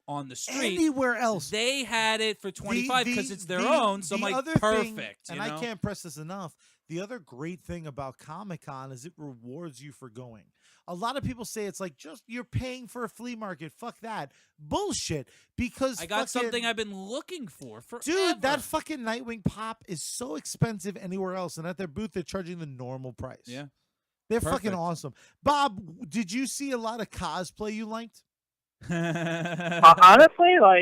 on the street. Anywhere else. They had it for 25 because it's their the- own. So I'm the like, other thing, perfect. and I can't press this enough. The other great thing about Comic-Con is it rewards you for going. A lot of people say it's like just you're paying for a flea market. Fuck that. Bullshit. Because I got fucking- something I've been looking for forever. Dude, that fucking Nightwing pop is so expensive anywhere else, and at their booth they're charging the normal price. Yeah. They're fucking Perfect. awesome. Bob, did you see a lot of cosplay you liked?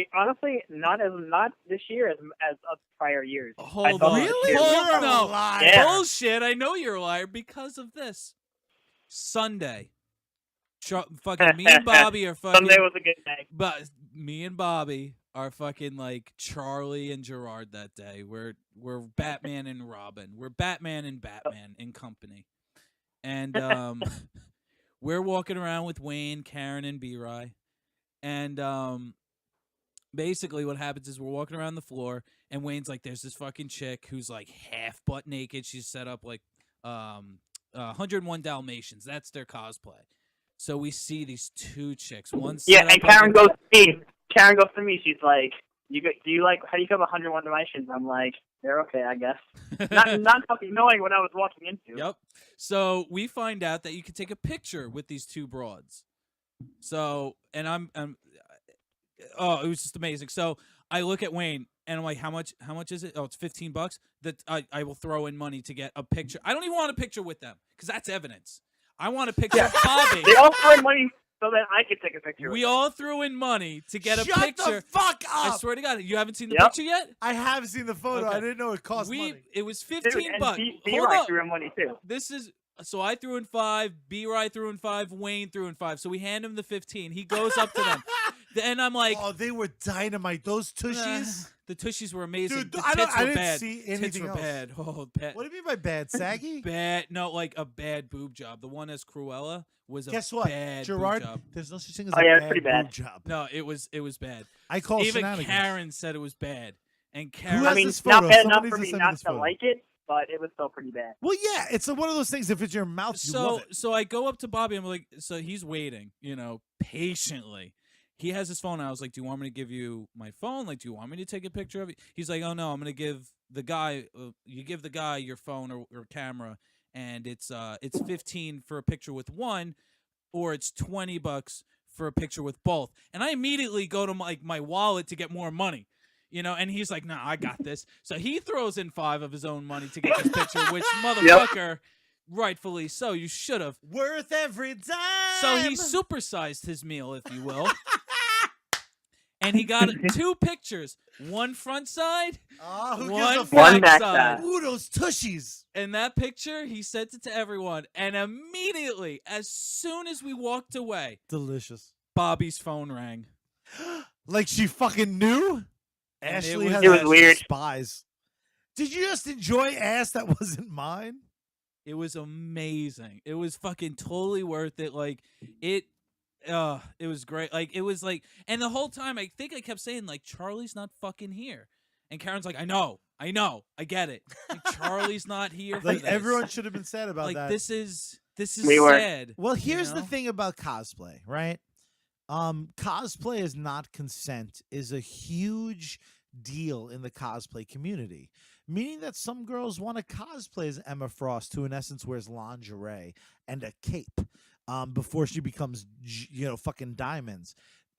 Honestly, not this year as of prior years. Hold I on. thought Really? Hold You're a no. liar. Yeah. Bullshit. I know you're a liar because of this. Sunday. Fucking me and Bobby are fucking. Sunday was a good day. But me and Bobby are fucking like Charlie and Gerard that day. We're Batman and Robin. We're Batman and Batman in company. And we're walking around with Wayne, Karen, and B-Rye. And basically what happens is we're walking around the floor, and Wayne's like, there's this fucking chick who's like half butt naked. She's set up like 101 Dalmatians. That's their cosplay. So we see these two chicks. One Yeah, set and up like Karen goes to me. Karen goes to me. She's like, "Do you like? How do you feel about 101 Dalmatians?" I'm like, "They're okay, I guess." not fucking knowing what I was walking into. Yep. So we find out that you can take a picture with these two broads. So, and I'm it was just amazing. So I look at Wayne and I'm like, how much is it? Oh, it's $15. That I will throw in money to get a picture. I don't even want a picture with them because that's evidence. I want a picture of Bobby. They all threw in money so that I could take a picture. We all threw in money to get a Shut picture. the fuck I up! swear to God, you haven't seen the Yep. picture yet? I have seen the photo. Okay. I didn't know it cost money. It was Dude, $15. and Hold B-Rye up. threw in money too. This is so I threw in 5, B-Rye threw in 5, Wayne threw in 5. So we hand him the 15. He goes up to them. Then I'm like, Oh, they were dynamite. Those tushies. the tushies were amazing. Dude, the I tits didn't were bad. see Tits anything were else. bad. Oh, bad. What do you mean by bad? Saggy? Bad. No, like a bad boob job. The one as Cruella was a Guess what, bad Gerard? boob job. There's no such thing as Oh, a yeah, it's bad pretty bad. boob job. No, it was bad. I call Even shenanigans. Karen said it was bad. And Who Karen, has I mean, this photo? not bad Someone enough needs for to me send me not this to photo. like it, but it was still pretty bad. Well, yeah, it's one of those things. If it's your mouth, you love it. so I go up to Bobby. I'm like, so he's waiting, patiently. He has his phone. I was like, do you want me to give you my phone? Like, do you want me to take a picture of it? He's like, oh no, I'm gonna give the guy. You give the guy your phone or camera, and it's 15 for a picture with one, or it's $20 for a picture with both. And I immediately go to my wallet to get more money. And he's like, "Nah, I got this." So he throws in $5 of his own money to get this picture, which motherfucker, rightfully so, you should have. Worth every dime. So he supersized his meal, if you will. And he got 2 pictures, one front side, who one gives a One back back side. side. Ooh, those tushies. And that picture, he sent it to everyone. And immediately, as soon as we walked away, Delicious. Bobby's phone rang. Like she fucking knew? And Ashley it has was Ashley weird. spies. Did you just enjoy ass that wasn't mine? It was amazing. It was fucking totally worth it. Like, it was great. Like, it was like, and the whole time I think I kept saying, like, Charlie's not fucking here. And Karen's like, I know, I get it. Like, Charlie's not here for Like this. everyone should have been sad about like that. this is We were. sad. Well, here's the know? thing about cosplay, right? Cosplay is not consent is a huge deal in the cosplay community, meaning that some girls want to cosplay as Emma Frost, who in essence wears lingerie and a cape before she becomes, fucking diamonds.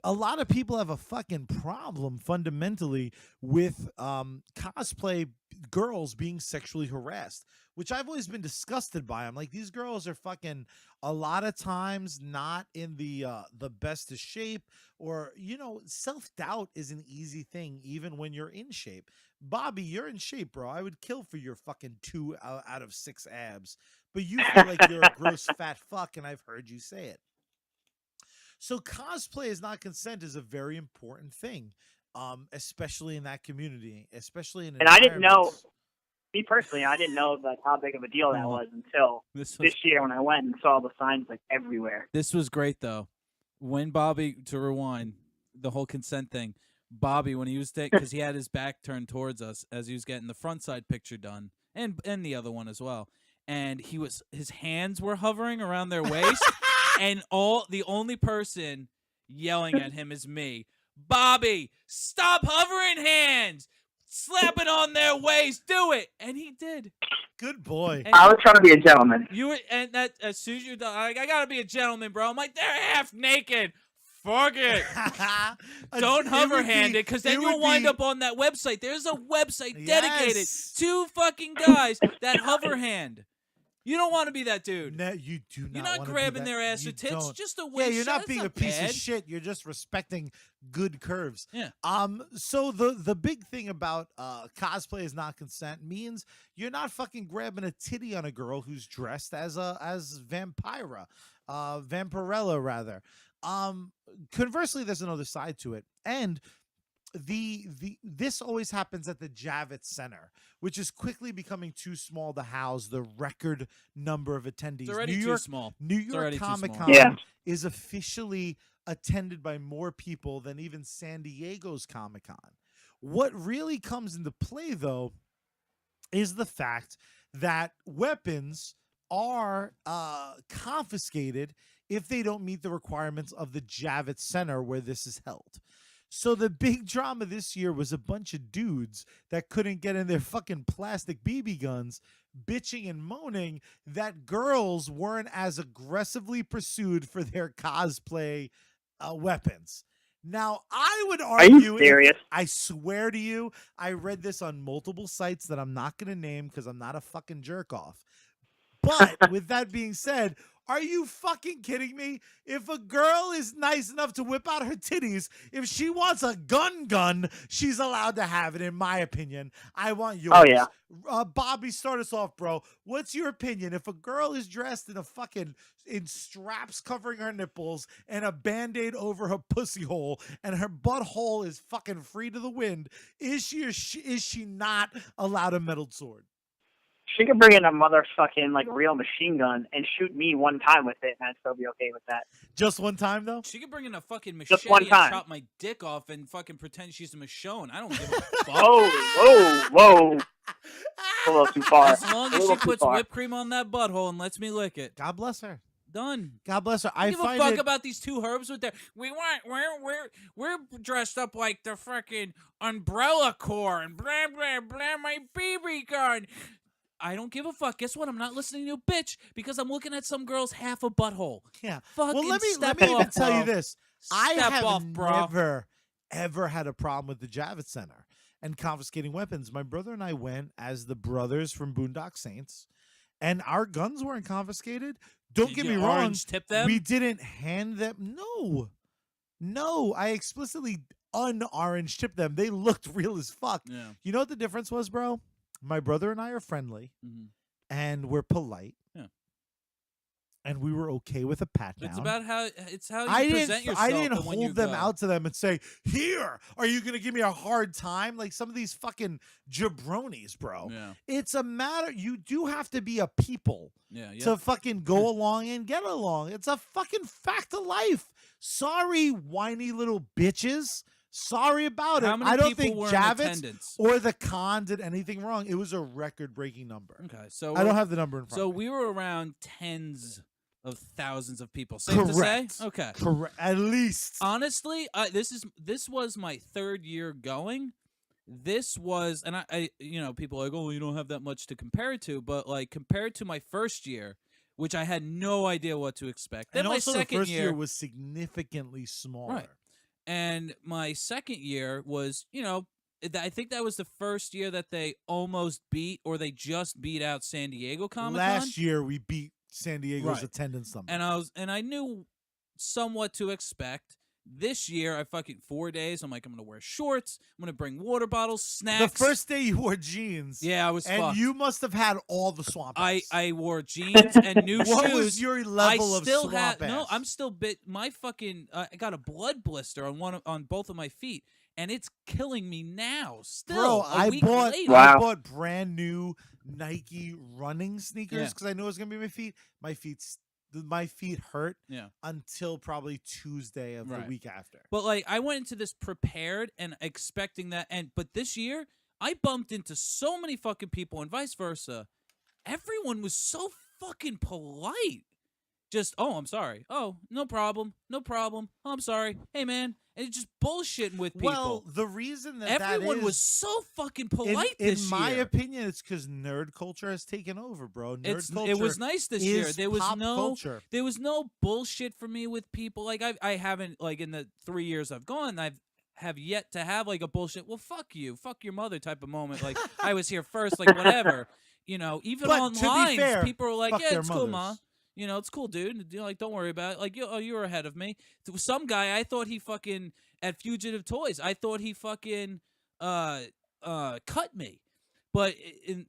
A lot of people have a fucking problem fundamentally with cosplay girls being sexually harassed, which I've always been disgusted by. I'm like, these girls are fucking a lot of times not in the best of shape, or self-doubt is an easy thing even when you're in shape. Bobby, you're in shape, bro. I would kill for your fucking 2 out of 6 abs, but you feel like you're a gross fat fuck, and I've heard you say it. So cosplay is not consent is a very important thing, especially in that community, especially in And I didn't know, environments- me personally, I didn't know like how big of a deal that was until This this year when I went and saw the signs like everywhere. This was great though. When Bobby, to rewind the whole consent thing, Bobby, when he was because he had his back turned towards us as he was getting the front side picture done, and the other one as well, and his hands were hovering around their waist, and the only person yelling at him is me. Bobby, stop hovering hands, slapping on their waist, do it, and he did. Good boy. And I was trying to be a gentleman. you were, and that as soon as you're done, like, I gotta be a gentleman, bro. I'm like, they're half naked. Fuck it. Don't hover hand it, because then you'll wind up on that website. There's a website dedicated Yes. to fucking guys that hover hand. You don't want to be that dude. No, you do not. You're not wanna be grabbing that- their ass you or tits. don't. Just a Yeah, waist you're shot. not It's being a piece bad. of shit. You're just respecting good curves. Yeah. So the big thing about cosplay is not consent means you're not fucking grabbing a titty on a girl who's dressed as Vampira, Vampirella rather. Conversely, there's another side to it, and this always happens at the Javits Center, which is quickly becoming too small to house the record number of attendees. It's already too small. New It's already York too small. Comic Con Yeah. is officially attended by more people than even San Diego's Comic Con. What really comes into play, though, is the fact that weapons are confiscated if they don't meet the requirements of the Javits Center where this is held. So the big drama this year was a bunch of dudes that couldn't get in their fucking plastic BB guns, bitching and moaning that girls weren't as aggressively pursued for their cosplay weapons. Now, I would Are you argue, serious? I swear to you, I read this on multiple sites that I'm not going to name because I'm not a fucking jerk off. But with that being said, are you fucking kidding me? If a girl is nice enough to whip out her titties, if she wants a gun, she's allowed to have it, in my opinion. I want yours. Oh, yeah. Bobby, start us off, bro. What's your opinion? If a girl is dressed in straps covering her nipples and a Band-Aid over her pussy hole and her butthole is fucking free to the wind, is she or is she not allowed a metal sword? She could bring in a motherfucking like real machine gun and shoot me one time with it, and I'd still be okay with that. Just one time though. She could bring in a fucking Just machete one and time. chop my dick off and fucking pretend she's a Michonne. I don't give a fuck. Whoa. A little too far. As long as she puts whipped cream on that butthole and lets me lick it. God bless her. Done. God bless her. I I give a find fuck it. about these two herbs with their. We're dressed up like the freaking Umbrella Corps and blah blah blah. My BB gun. I don't give a fuck. Guess what? I'm not listening to you, bitch, because I'm looking at some girl's half a butthole. Yeah. Fucking Well, let me step even off, tell you bro. this. I Step have off, bro. never, ever had a problem with the Javits Center and confiscating weapons. My brother and I went as the brothers from Boondock Saints, and our guns weren't confiscated. Don't Did get you me wrong. orange tip them? We didn't hand them. No. I explicitly un-orange tipped them. They looked real as fuck. Yeah. You know what the difference was, bro? My brother and I are friendly, and we're polite. Yeah. And we were okay with a pat down. It's about how you I present yourself. didn't and when you hold them go. out to them and say, "Here, are you going to give me a hard time?" Like some of these fucking jabronis, bro. Yeah. It's a matter. You do have to be a people Yeah. to fucking go along and get along. It's a fucking fact of life. Sorry, whiny little bitches. Sorry about How it. many I don't people think were in Javits attendance? or the con did anything wrong. It was a record-breaking number. Okay, so I don't have the number in front So of me. we were around tens of thousands of people. Safe to say? Correct. Okay. Correct. At least. Honestly, this was my third year going. This was, and I people are like, oh, you don't have that much to compare it to, but like compared to my first year, which I had no idea what to expect. Then And my also second the first year was significantly smaller. Right. And my second year was, I think that was the first year that they almost beat or they just beat out San Diego Comic-Con. Last year we beat San Diego's Right. attendance number. And I knew somewhat to expect. This year, I fucking 4 days. I'm like, I'm gonna wear shorts. I'm gonna bring water bottles, snacks. The first day you wore jeans. Yeah, I was and fucked. you must have had all the swamp ass. I wore jeans and new What shoes. was your level I of still swamp have ass? no. I'm still bit. My fucking. I got a blood blister on both of my feet, and it's killing me now. Still, Bro, a I week bought later. I bought brand new Nike running sneakers Yeah. because I knew it was gonna be my feet hurt Yeah. until probably Tuesday of the Right. week after. But like I went into this prepared and expecting that, but this year I bumped into so many fucking people and vice versa. Everyone was so fucking polite. Just, oh, I'm sorry. Oh, no problem. No problem. Oh, I'm sorry. Hey, man. And it's just bullshitting with people. Well, the reason that Everyone that is, was so fucking polite in this my year. opinion, it's because nerd culture has taken over, bro. Nerd culture It was nice this year. is There was pop no culture. there was no bullshit for me with people. Like I haven't like in the 3 years I've gone, have yet to have like a bullshit. Well, fuck you, fuck your mother type of moment. Like I was here first, like whatever. Even But to be online, fair, people are like, fuck yeah, their it's cool, mothers. ma. It's cool, dude. Like, don't worry about it. Like, you were ahead of me. Some guy, I thought he fucking at Fugitive Toys. I thought he fucking cut me. But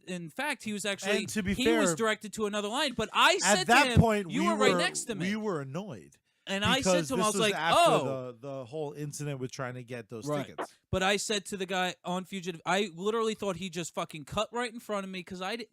in fact, he was actually And to be he fair, was directed to another line. But I said At that to him, point, you we were right next to me. We were annoyed. And I said because to him, I this was like, after oh. the whole incident with trying to get those Right. tickets. But I said to the guy on Fugitive, I literally thought he just fucking cut right in front of me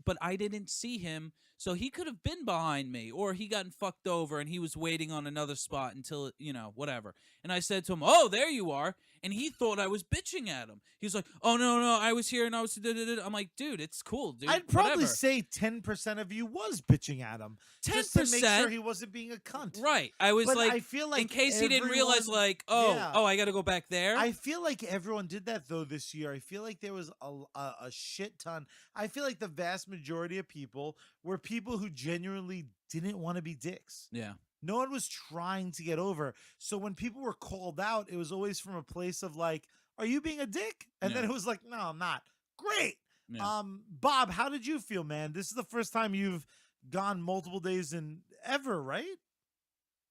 but I didn't see him. So he could have been behind me or he gotten fucked over and he was waiting on another spot until, whatever. And I said to him, oh, there you are. And he thought I was bitching at him. He's like, oh, no, I was here and I was... I'm like, dude, it's cool, dude. I'd probably whatever. say 10% of you was bitching at him. 10%? Just to make sure he wasn't being a cunt. Right. I was But like, I feel like in case he didn't realize, everyone- like, Yeah. I got to go back there. I feel like everyone did that, though, this year. I feel like there was a shit ton. I feel like the vast majority of people were people who genuinely didn't want to be dicks. Yeah. No one was trying to get over. So when people were called out, it was always from a place of like, are you being a dick? And then Yeah. it was like, no, I'm not. Great. Yeah. Bob, how did you feel, man? This is the first time you've gone multiple days in ever, right?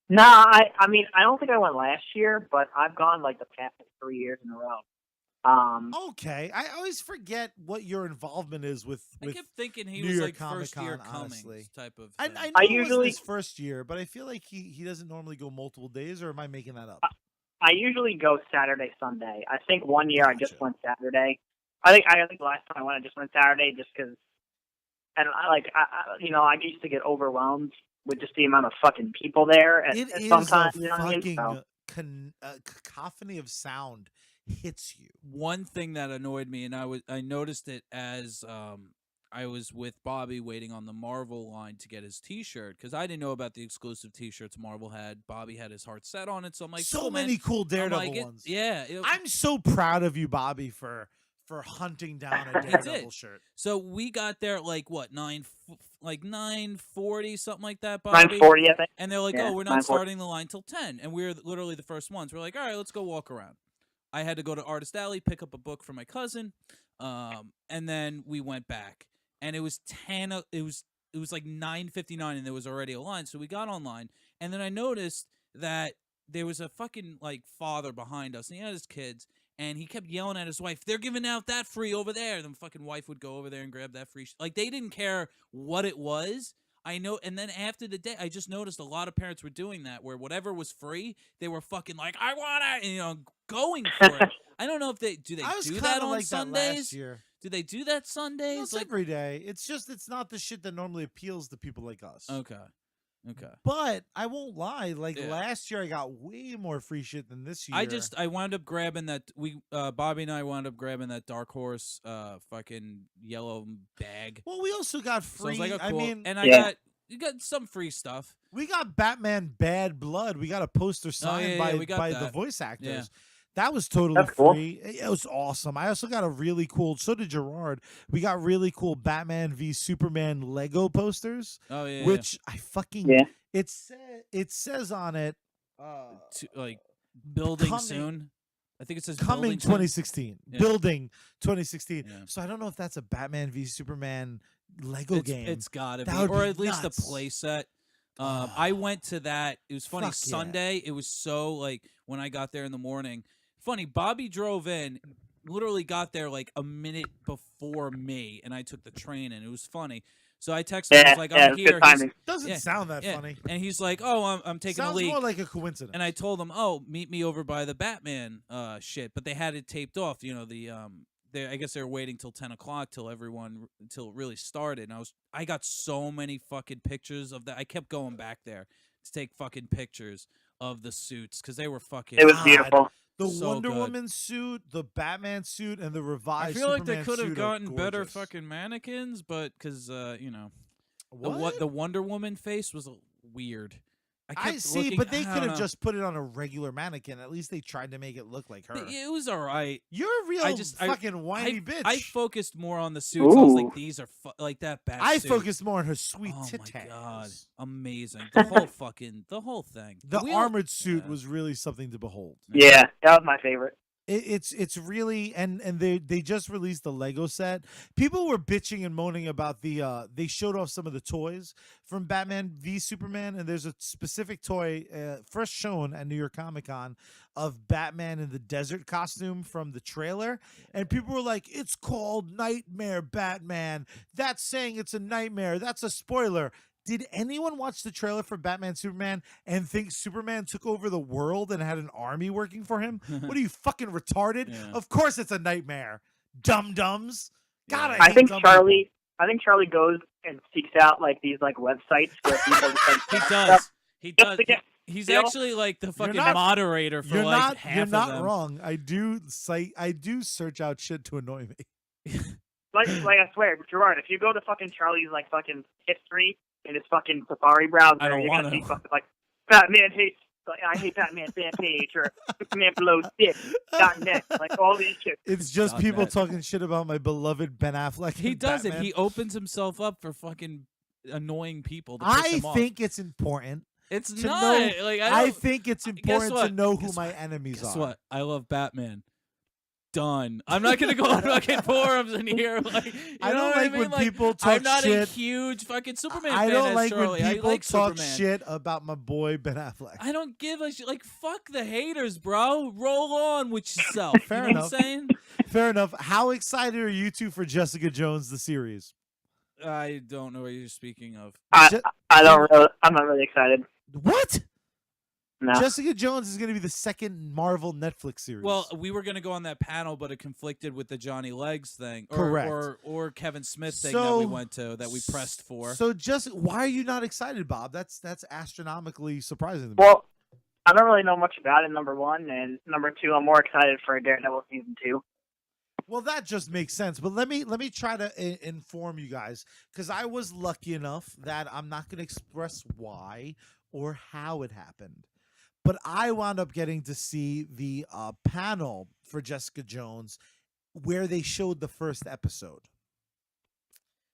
Nah, I mean, I don't think I went last year, but I've gone like the past 3 years in a row. Okay. I always forget what your involvement is with I kept thinking he New was York like first year Comic-Con, coming honestly. type of I thing. know I it usually- wasn't his first year, but I feel like he doesn't normally go multiple days, or am I making that up? I usually go Saturday, Sunday. I think one year I just Gotcha. went Saturday. I think last time I went, I just went Saturday just because and I used to get overwhelmed with just the amount of fucking people there. It at is sometimes, a you know what I mean? fucking So, cacophony of sound hits you. One thing that annoyed me, and I noticed it as I was with Bobby waiting on the Marvel line to get his T-shirt because I didn't know about the exclusive T-shirts Marvel had. Bobby had his heart set on it, so I'm like, So cool, many man. cool I'm Daredevil like, ones. Yeah, I'm so proud of you, Bobby, for hunting down a Daredevil shirt. So we got there like what 9:40 something like that, Bobby. 9:40, I think. And they're like, Yeah, oh, we're not 9:40. starting the line till 10, and we're literally the first ones. We're like, all right, let's go walk around. I had to go to Artist Alley, pick up a book for my cousin, and then we went back. And it was 10. It was like 9:59, and there was already a line. So we got online, and then I noticed that there was a fucking like father behind us, and he had his kids, and he kept yelling at his wife, "They're giving out that free over there." And the fucking wife would go over there and grab that free. Like they didn't care what it was. I know, and then after the day, I just noticed a lot of parents were doing that, where whatever was free, they were fucking like, "I want it," and going for it. I don't know if they do that on like Sundays. That last year. Do they do that Sundays? No, it's every day. It's just it's not the shit that normally appeals to people like us. Okay. But I won't lie. Like Yeah. last year, I got way more free shit than this year. I wound up grabbing that. Bobby and I wound up grabbing that Dark Horse, fucking yellow bag. Well, we also got So I free. was like, oh, I cool. mean, and you got some free stuff. we got Batman Bad Blood. We got a poster signed we got by the that. voice actors. Yeah. That was totally That's cool. free. It was awesome. I also got a really cool. So did Gerard. We got really cool Batman v Superman Lego posters. Oh yeah, which I fucking Yeah. It says on it. like building coming- soon. I think it says Coming building soon. 2016, Yeah. building 2016. Yeah. So I don't know if that's a Batman v Superman Lego game. It's gotta be, That would or be at least nuts. a play set. I went to that. It was funny. Fuck yeah. Sunday. It was so like when I got there in the morning. Funny. Bobby drove in. Literally got there like a minute before me, and I took the train, and it was funny. So I texted him. I was like, yeah, I'm good here. timing. Doesn't yeah, sound that Yeah. funny. And he's like, oh, I'm taking Sounds a leak. more like a coincidence. And I told him, oh, meet me over by the Batman shit. But they had it taped off. You know, I guess they were waiting till 10 o'clock till it really started. And I got so many fucking pictures of that. I kept going back there to take fucking pictures of the suits because they were fucking. It was beautiful. The so Wonder good. Woman suit, the Batman suit, and the revised. I feel like they Superman could have suit are gotten better gorgeous. fucking mannequins, but because What? the Wonder Woman face was weird. I kept see, looking- but they I could don't have know. just put it on a regular mannequin. At least they tried to make it look like her. It was all right. You're a real fucking whiny I, bitch. I focused more on the suits. I was like, these are like that bat I suit. focused more on her sweet Oh titties. my god, amazing! The whole thing. The We all- armored suit yeah. was really something to behold. Yeah, that was my favorite. It's really and they just released the Lego set. People were bitching and moaning about they showed off some of the toys from Batman v Superman, and there's a specific toy first shown at New York Comic Con of Batman in the desert costume from the trailer, and people were like, "It's called Nightmare Batman. That's saying it's a nightmare. That's a spoiler." Did anyone watch the trailer for Batman Superman and think Superman took over the world and had an army working for him? What are you, fucking retarded? Yeah. Of course it's a nightmare. Dum-dums. God, I hate think dumb Charlie goes and seeks out like these like websites where people just, like, He does. He Just does. to get He's feel. actually like the fucking not- moderator people. for You're like not half you're of not them. wrong. I do search out shit to annoy me. like I swear, Gerard, if you go to fucking Charlie's like fucking history in his fucking Safari browser, I don't you're want gonna to. see fucking like Batman hates. Like, I hate Batman fan page or Superman below .net, like all these shit. It's just Done people that. talking shit about my beloved Ben Affleck. He and does it. Batman. He opens himself up for fucking annoying people. To piss I him off. think it's important it's to not. know. Like I don't- think it's guess important to what? know who Guess my what? enemies Guess are. what? I love Batman. Done. I'm not gonna go on fucking forums in here. Like, you I know don't what like mean? when Like, people talk I'm not shit. a huge fucking Superman I fan. don't as like Charlie. when people I like talk Superman. shit about my boy Ben Affleck. I don't give a shit. Like, fuck the haters, bro. Roll on with yourself. Fair you know enough. what I'm saying? Fair enough. How excited are you two for Jessica Jones the series? I don't know what you're speaking of. I'm not really excited. What? No. Jessica Jones is going to be the second Marvel Netflix series. Well, we were gonna go on that panel, but it conflicted with the Johnny Legs thing, Correct. or Kevin Smith thing that we went to that we pressed for. So, why are you not excited, Bob? That's astronomically surprising to me. Well, I don't really know much about it, number one, and number two, I'm more excited for Daredevil season 2. Well, that just makes sense. But let me try to inform you guys, because I was lucky enough that I'm not going to express why or how it happened. But I wound up getting to see the panel for Jessica Jones where they showed the first episode.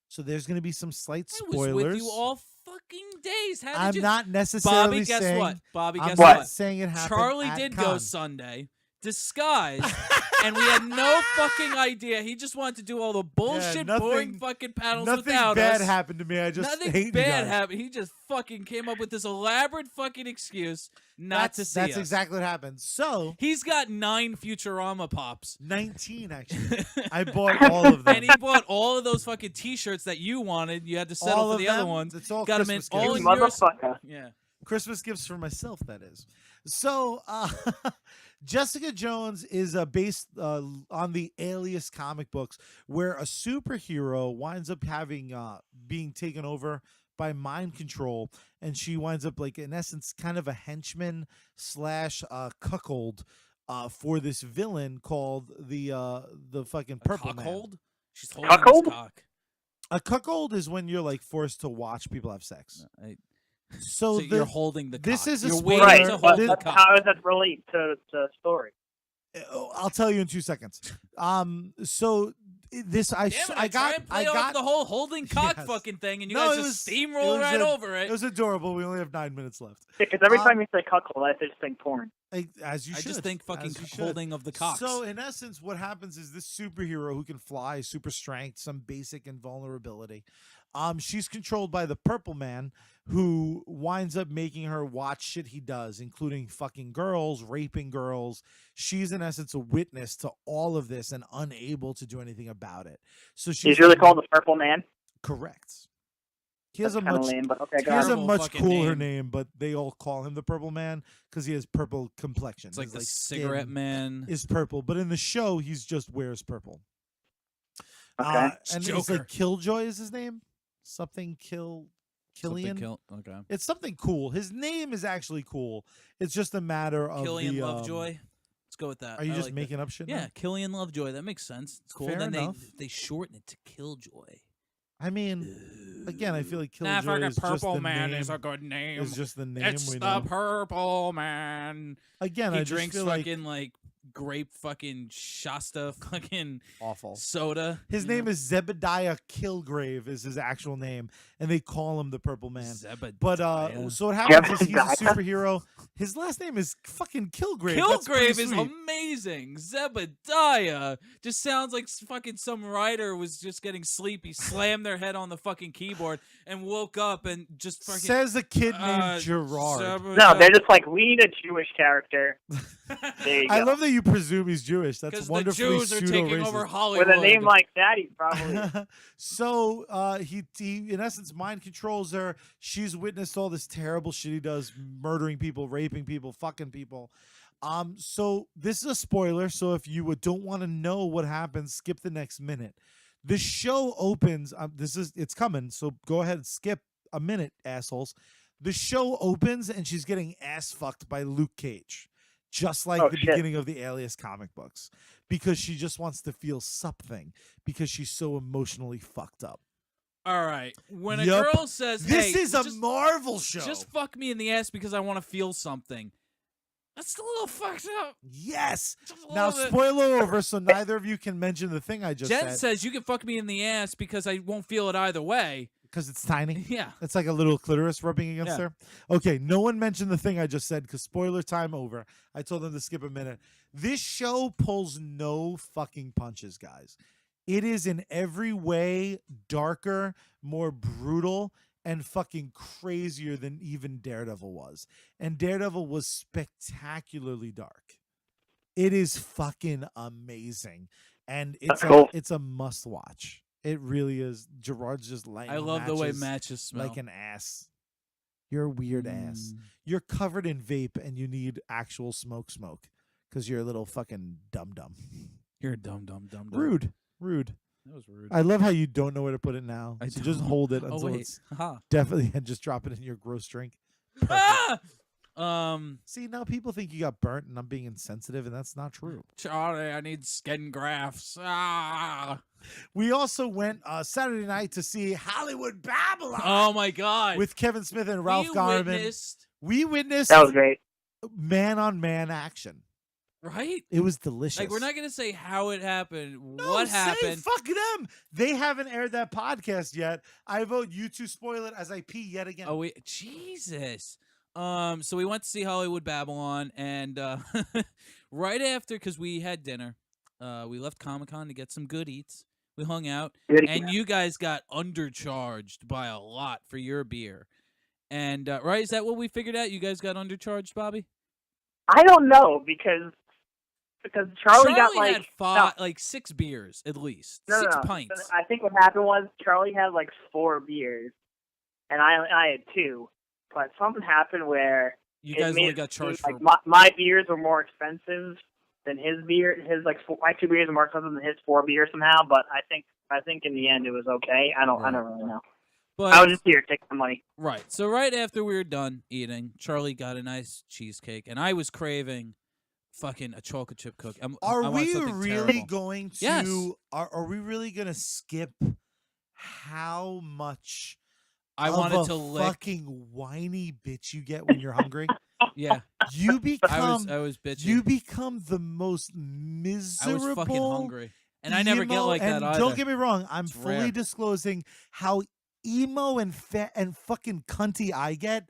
So there's going to be some slight spoilers. I was with you all fucking days. How did I'm you... not necessarily Bobby, guess saying, what? Bobby, I'm guess not what? saying it happened Charlie at did Con. go Sunday, disguised, and we had no fucking idea. He just wanted to do all the bullshit, boring fucking panels Nothing without bad us. happened to me. I just Nothing hate you bad guys. happened. He just fucking came up with this elaborate fucking excuse not to see That's us. exactly what happened. So He's got 9 Futurama pops. 19 actually. I bought all of them. And he bought all of those fucking T-shirts that you wanted. You had to settle All for of the other them? ones. It's all Got them in Christmas all gifts. in You yours. motherfucker. Yeah. Christmas gifts for myself, that is. So, Jessica Jones is based on the Alias comic books, where a superhero winds up having being taken over by mind control, and she winds up, like, in essence, kind of a henchman slash cuckold for this villain called the fucking Purple Man. Cuckold? She's holding Cuckold? his cock. A cuckold is when you're, like, forced to watch people have sex. So you're holding the this cock. is a You're spoiler. waiting Right, to This- hold the but cock. how does that relate to the story? I'll tell you in 2 seconds. So this Damn it, I try got and play off the whole holding cock Yes. fucking thing, and you No, guys it just was- steamroll it was right a- over It was adorable. We only have 9 minutes left. Because every Uh, time you say cuckold, I just think porn. As you I should. just think fucking as you should. holding of the cocks. So in essence, what happens is this superhero who can fly, super strength, some basic invulnerability. She's controlled by the Purple Man, who winds up making her watch shit he does, including fucking girls, raping girls. She's in essence a witness to all of this and unable to do anything about it. So He's really called the Purple Man. correct. He has That's a kind of much lame, but okay, he has got a it. Terrible much fucking cooler name. name, but they all call him the Purple Man because he has purple complexion. It's like His, the skin cigarette man. is purple, but in the show, he's just wears purple. Okay. And it's Joker. like Killjoy is his name. Something Killian. Okay. It's something cool. His name is actually cool. It's just a matter of Killian the, Lovejoy. Let's go with that. Are you I just like making that. up shit? Yeah, now? Killian Lovejoy. That makes sense. It's cool. Fair then enough. they shorten it to Killjoy. I mean, again, I feel like Nah, Killjoy fucking is just Purple the Man name. is a good name. Is just the name It's we the know. Purple Man. Again, He I just drinks feel like fucking like grape fucking Shasta fucking awful. soda. His you name know? is Zebediah Kilgrave is his actual name, and they call him the Purple Man. Zebediah. But so what happens is he's a Zebediah? superhero. His last name is fucking Kilgrave. That's Kilgrave pretty is sweet. amazing. Zebediah just sounds like fucking some writer was just getting sleepy, slammed their head on the fucking keyboard, and woke up and just fucking Says a kid named Gerard. No, they're just like, we need a Jewish character. There you go. I love that you presume he's Jewish. That's because the wonderfully Jews are taking pseudo-racist. over Hollywood. With a name like that, he probably is. So he in essence mind controls her. She's witnessed all this terrible shit he does, murdering people, raping people, fucking people. So this is a spoiler. So if you don't want to know what happens, skip the next minute. The show opens. It's coming. So go ahead and skip a minute, assholes. The show opens and she's getting ass fucked by Luke Cage, just like the shit. beginning of the Alias comic books, because she just wants to feel something because she's so emotionally fucked up. All right, when a Yup. girl says, This "Hey, is a just, Marvel show. just fuck me in the ass because I want to feel something," that's a little fucked up. Yes. Just a Now, little bit. spoiler over, so neither of you can mention the thing I just Jen said says you can fuck me in the ass because I won't feel it either way. because it's tiny. Yeah. It's like a little clitoris rubbing against Yeah. her. Okay, no one mentioned the thing I just said because spoiler time over. I told them to skip a minute. This show pulls no fucking punches, guys. It is in every way darker, more brutal, and fucking crazier than even Daredevil was. And Daredevil was spectacularly dark. It is fucking amazing. And That's cool. it's a must watch. It really is. Gerard's just laying I love the way matches matches smell. like an ass. You're a weird ass. You're covered in vape and you need actual smoke because you're a little fucking dum-dum. You're a dumb. Rude. That was rude. I love how you don't know where to put it now. I So just don't. hold it Oh, until wait. it's Haha. definitely, and just drop it in your gross drink. Ah! See, now people think you got burnt and I'm being insensitive, and that's not true. Charlie, I need skin grafts. Ah. We also went Saturday night to see Hollywood Babylon. Oh my God. With Kevin Smith and Ralph Garman. We witnessed That was great. man-on-man action. Right? It was delicious. Like, we're not going to say how it happened, No, what say happened. fuck them. They haven't aired that podcast yet. I vote you two spoil it as I pee yet again. Oh, Jesus. So we went to see Hollywood Babylon, and right after, because we had dinner, we left Comic-Con to get some good eats. We hung out, and you guys got undercharged by a lot for your beer. And, right, is that what we figured out? You guys got undercharged, Bobby? I don't know because Charlie got like 6 beers at least. No, 6 no. pints. I think what happened was Charlie had like 4 beers, and I had 2. But something happened where you guys only got charged for my beers were more expensive than his beer. My 2 beers are more expensive than his 4 beers somehow. But I think in the end it was okay. I don't really know. But I was just here to take the money. Right. So right after we were done eating, Charlie got a nice cheesecake, and I was craving fucking a chocolate chip cookie. Are we really terrible. going to? Yes. Are we really going to skip how much? I of wanted a to lick. fucking whiny bitch you get when you're hungry. Yeah. You become. I was bitchy. You become the most miserable. I was fucking hungry, and I never get like that either. Don't get me wrong. I'm It's fully rare. disclosing how emo and fat and fucking cunty I get.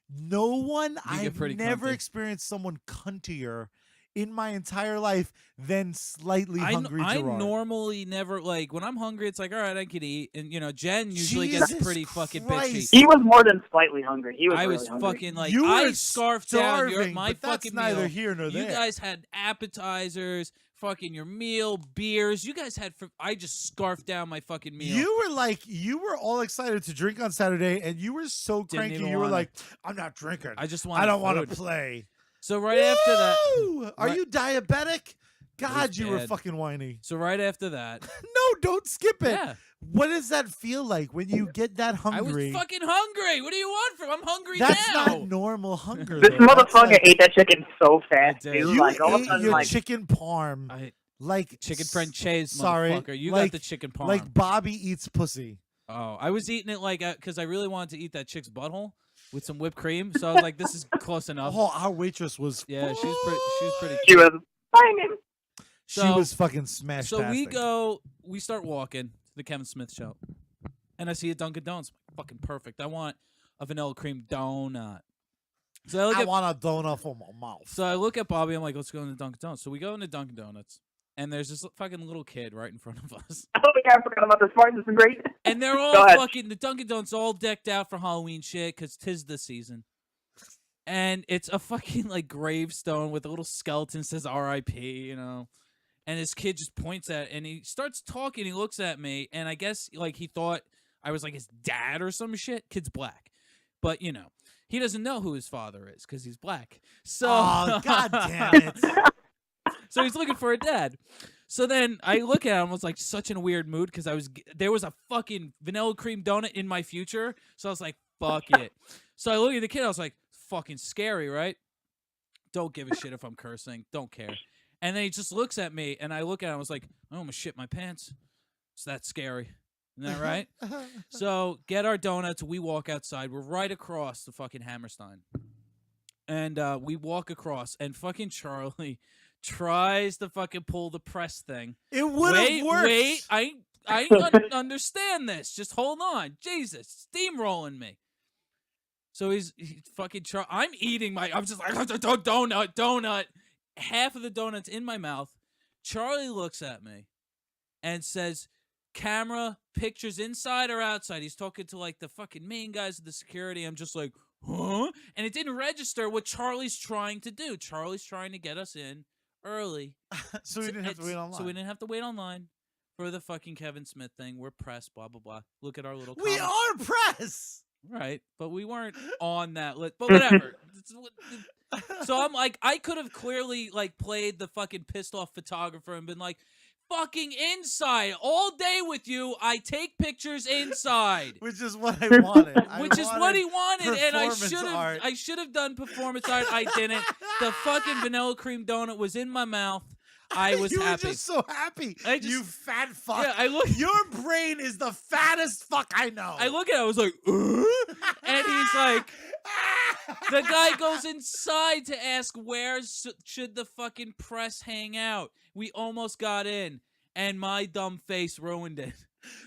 No one. I've never cunty. experienced someone cuntier in my entire life than slightly hungry I Gerard. normally never, like, when I'm hungry, it's like, all right, I could eat. And, Jen usually gets Jesus pretty fucking Christ. bitchy. He was more than slightly hungry. He was. I really was hungry. fucking like, You I were scarfed down starving, my but that's fucking neither meal. here nor You there. guys had appetizers, fucking your meal, beers. You guys had, I just scarfed down my fucking meal. You were all excited to drink on Saturday, and you were so Didn't cranky. even You were wanna. like, "I'm not drinking. I just I wanted don't want food. to play." So right after that, Woo! Are right- you diabetic? God, was you were bad. fucking whiny. so right after that, No, don't skip it. yeah, What does that feel like when you get that I hungry? was fucking hungry. What do you want from? I'm hungry That's now. not normal hunger. This though. That's motherfucker like- ate that chicken so fast, I did. dude. You Like all of a ate sudden, your like chicken parm, I like chicken franchise, sorry, motherfucker. You like- got the chicken parm. like Bobby eats pussy. Oh, I was eating it like because I really wanted to eat that chick's butthole with some whipped cream. So I was like, "This is close enough." Oh, our waitress was. Yeah, she was pretty. She was pretty. she was banging. She So- was fucking smashed. So we start walking to the Kevin Smith show, and I see a Dunkin' Donuts. Fucking perfect. I want a vanilla cream donut. So I look I at want a donut for my mouth. So I look at Bobby. I'm like, let's go into Dunkin' Donuts. So we go into Dunkin' Donuts, and there's this fucking little kid right in front of us, Oh yeah, I forgot about this part. This is great. and they're all Go ahead. fucking the Dunkin' Donuts all decked out for Halloween shit because 'tis the season. And it's a fucking like gravestone with a little skeleton that says R.I.P. And this kid just points at it, and he starts talking. He looks at me, and I guess like he thought I was like his dad or some shit. Kid's black, but he doesn't know who his father is because he's black. So Oh, god damn it. so he's looking for a dad. So then I look at him. I was like such in a weird mood because there was a fucking vanilla cream donut in my future. So I was like, fuck it. So I look at the kid. I was like, fucking scary, right? Don't give a shit if I'm cursing. Don't care. And then he just looks at me, and I look at him. I was like, oh, I'm gonna shit my pants. So that's scary. Isn't that right? So get our donuts. We walk outside. We're right across the fucking Hammerstein. And we walk across, and fucking Charlie tries to fucking pull the press thing. It would have worked. Wait, I understand this. Just hold on. Jesus, steamrolling me. So he's fucking I'm eating I'm just like, donut. Half of the donut's in my mouth. Charlie looks at me and says, camera, pictures inside or outside? He's talking to like the fucking main guys of the security. I'm just like, huh? And it didn't register what Charlie's trying to do. Charlie's trying to get us in early. So we didn't have to wait online. So we didn't have to wait online for the fucking Kevin Smith thing. We're pressed, blah, blah, blah. Look at our little We comic. are press. Right, but we weren't on that list. But whatever. So I'm like, I could have clearly like played the fucking pissed off photographer and been like, fucking inside all day with you. I take pictures inside, which is what I wanted. which is what he wanted, and art. I should have done performance art. I didn't. The fucking vanilla cream donut was in my mouth. I was you happy. were just so happy. You fat fuck. Yeah, I look. Your brain is the fattest fuck I know. I look at it. I was like, and he's like, the guy goes inside to ask where should the fucking press hang out. We almost got in, and my dumb face ruined it.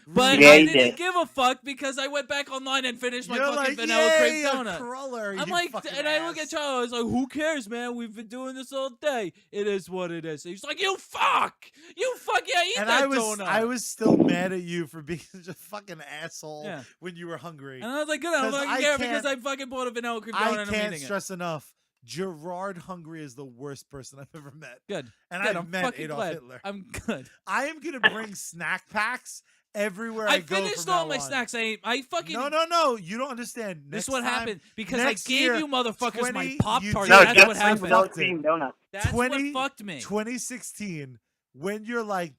But I didn't give a fuck because I went back online and finished my fucking vanilla cream donut. I'm like, and I look at Charlie, I was like, who cares, man? We've been doing this all day. It is what it is. He's like, you fuck! Yeah, eat that donut. I was still mad at you for being such a fucking asshole when you were hungry. And I was like, good, I'm not care because I fucking bought a vanilla cream donut and I'm eating it. I can't stress enough. Gerard Hungry is the worst person I've ever met. Good. And I'm met Adolf glad. Hitler. I'm good. I am going to bring snack packs everywhere I go. I finished all my snacks. I fucking No. You don't understand. This is what happened because I gave year, you motherfuckers my Pop-Tart. No, that's what happened. Vanilla cream donut. That's what fucked me. 2016, when you're like,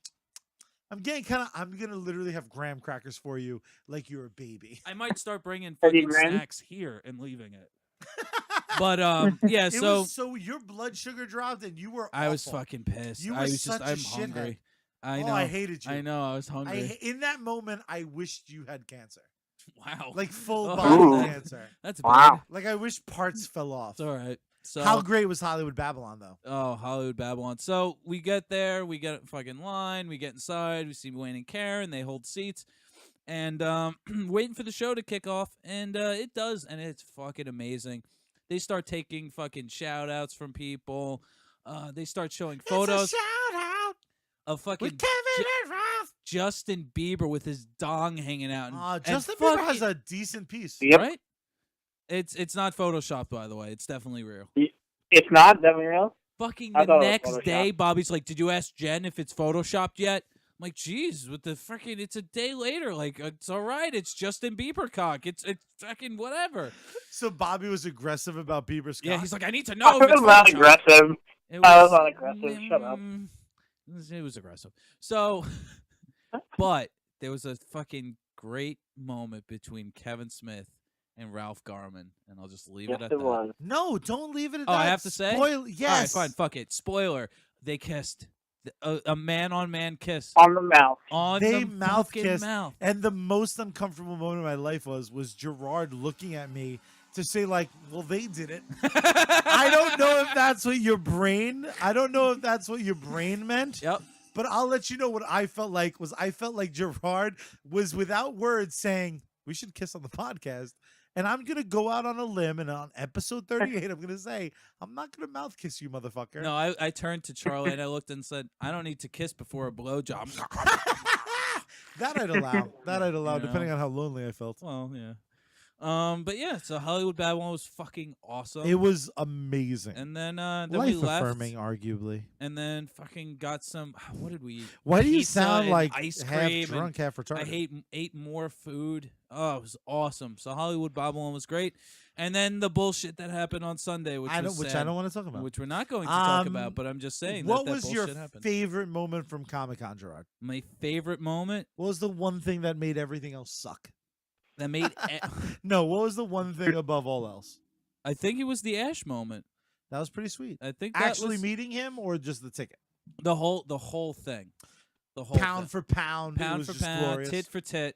I'm gonna literally have graham crackers for you like you're a baby. I might start bringing fucking snacks here and leaving it. But yeah, so your blood sugar dropped and you were awful. I was fucking pissed. You were I'm hungry. I know. I hated you. I know. I was hungry. In that moment, I wished you had cancer. Wow. Like full body cancer. That's wow. bad. Like I wish parts fell off. It's all right. So how great was Hollywood Babylon though? Oh, Hollywood Babylon. So we get there, we get a fucking line, we get inside, we see Wayne and Karen, they hold seats. And waiting for the show to kick off, and it does, and it's fucking amazing. They start taking fucking shout-outs from people. They start showing photos. It's a shout-out of fucking with Kevin and Ralph. Justin Bieber with his dong hanging out. Justin Bieber has a decent piece. Yep. Right? It's not photoshopped, by the way. It's definitely real. It's not definitely real? Fucking the next day, Bobby's like, did you ask Jen if it's photoshopped yet? I'm like, geez, with the freaking, it's a day later. Like, it's all right. It's Justin Bieber cock. It's fucking whatever. So Bobby was aggressive about Bieber's cock? Yeah, he's like, I need to know if it's not aggressive. It was not aggressive. Shut up. It was aggressive. So, but there was a fucking great moment between Kevin Smith and Ralph Garman, and I'll just leave it at that. Was. No, don't leave it at that. I have to say? Yes. All right, fine. Fuck it. Spoiler. They kissed. A man-on-man kiss. On the mouth. They the mouth kissed. Mouth. And the most uncomfortable moment of my life was Gerard looking at me to say, like, well, they did it. I don't know if that's what your brain meant. Yep. But I'll let you know what I felt like I felt like Gerard was without words saying, we should kiss on the podcast. And I'm going to go out on a limb, and on episode 38, I'm going to say, I'm not going to mouth kiss you, motherfucker. No, I turned to Charlie, and I looked and said, I don't need to kiss before a blowjob. That I'd allow, You know? depending on how lonely I felt. Well, yeah. But yeah, so Hollywood Babylon was fucking awesome. It was amazing. And then we left. Life-affirming, arguably. And then fucking got some, what did we eat? Why do you Pizza sound like ice half cream drunk, half retarded? I ate more food. Oh, it was awesome. So Hollywood Babylon was great. And then the bullshit that happened on Sunday, which I was don't sad, want to talk about. which we're not going to talk about, but I'm just saying what that was your bullshit happened. favorite moment from Comic-Con, Gerard? My favorite moment? What was the one thing that made everything else suck? That made No, what was the one thing above all else? I think it was the Ash moment. That was pretty sweet. I think that actually was meeting him or just the ticket? the whole thing. The whole pound thing. for pound. Pound it was for just pound, glorious. tit for tit,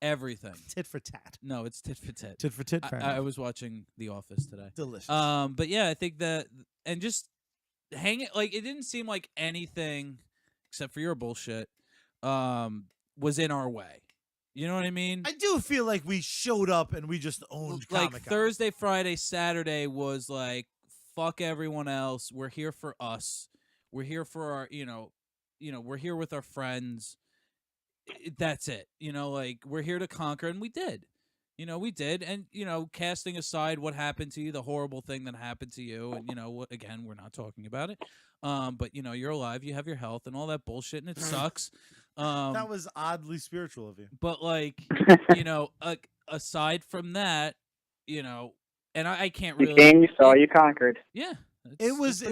everything. Tit for tat. No, it's tit for tit. Tit for tit. Fair I enough. was watching The Office today. Delicious. But yeah, I think that, and just hang it, like, it didn't seem like anything except for your bullshit was in our way. You know what I mean? I do feel like we showed up and we just owned like Comic-Con. Thursday, Friday, Saturday was like, fuck everyone else. We're here for us. We're here for our, we're here with our friends. That's it. Like, we're here to conquer, and we did. We did. And, casting aside what happened to you, the horrible thing that happened to you, and, again, we're not talking about it. But, you're alive, you have your health, and all that bullshit, and it sucks. That was oddly spiritual of you. But, like, aside from that, and I can't You really. came, you saw, you conquered. Yeah. It was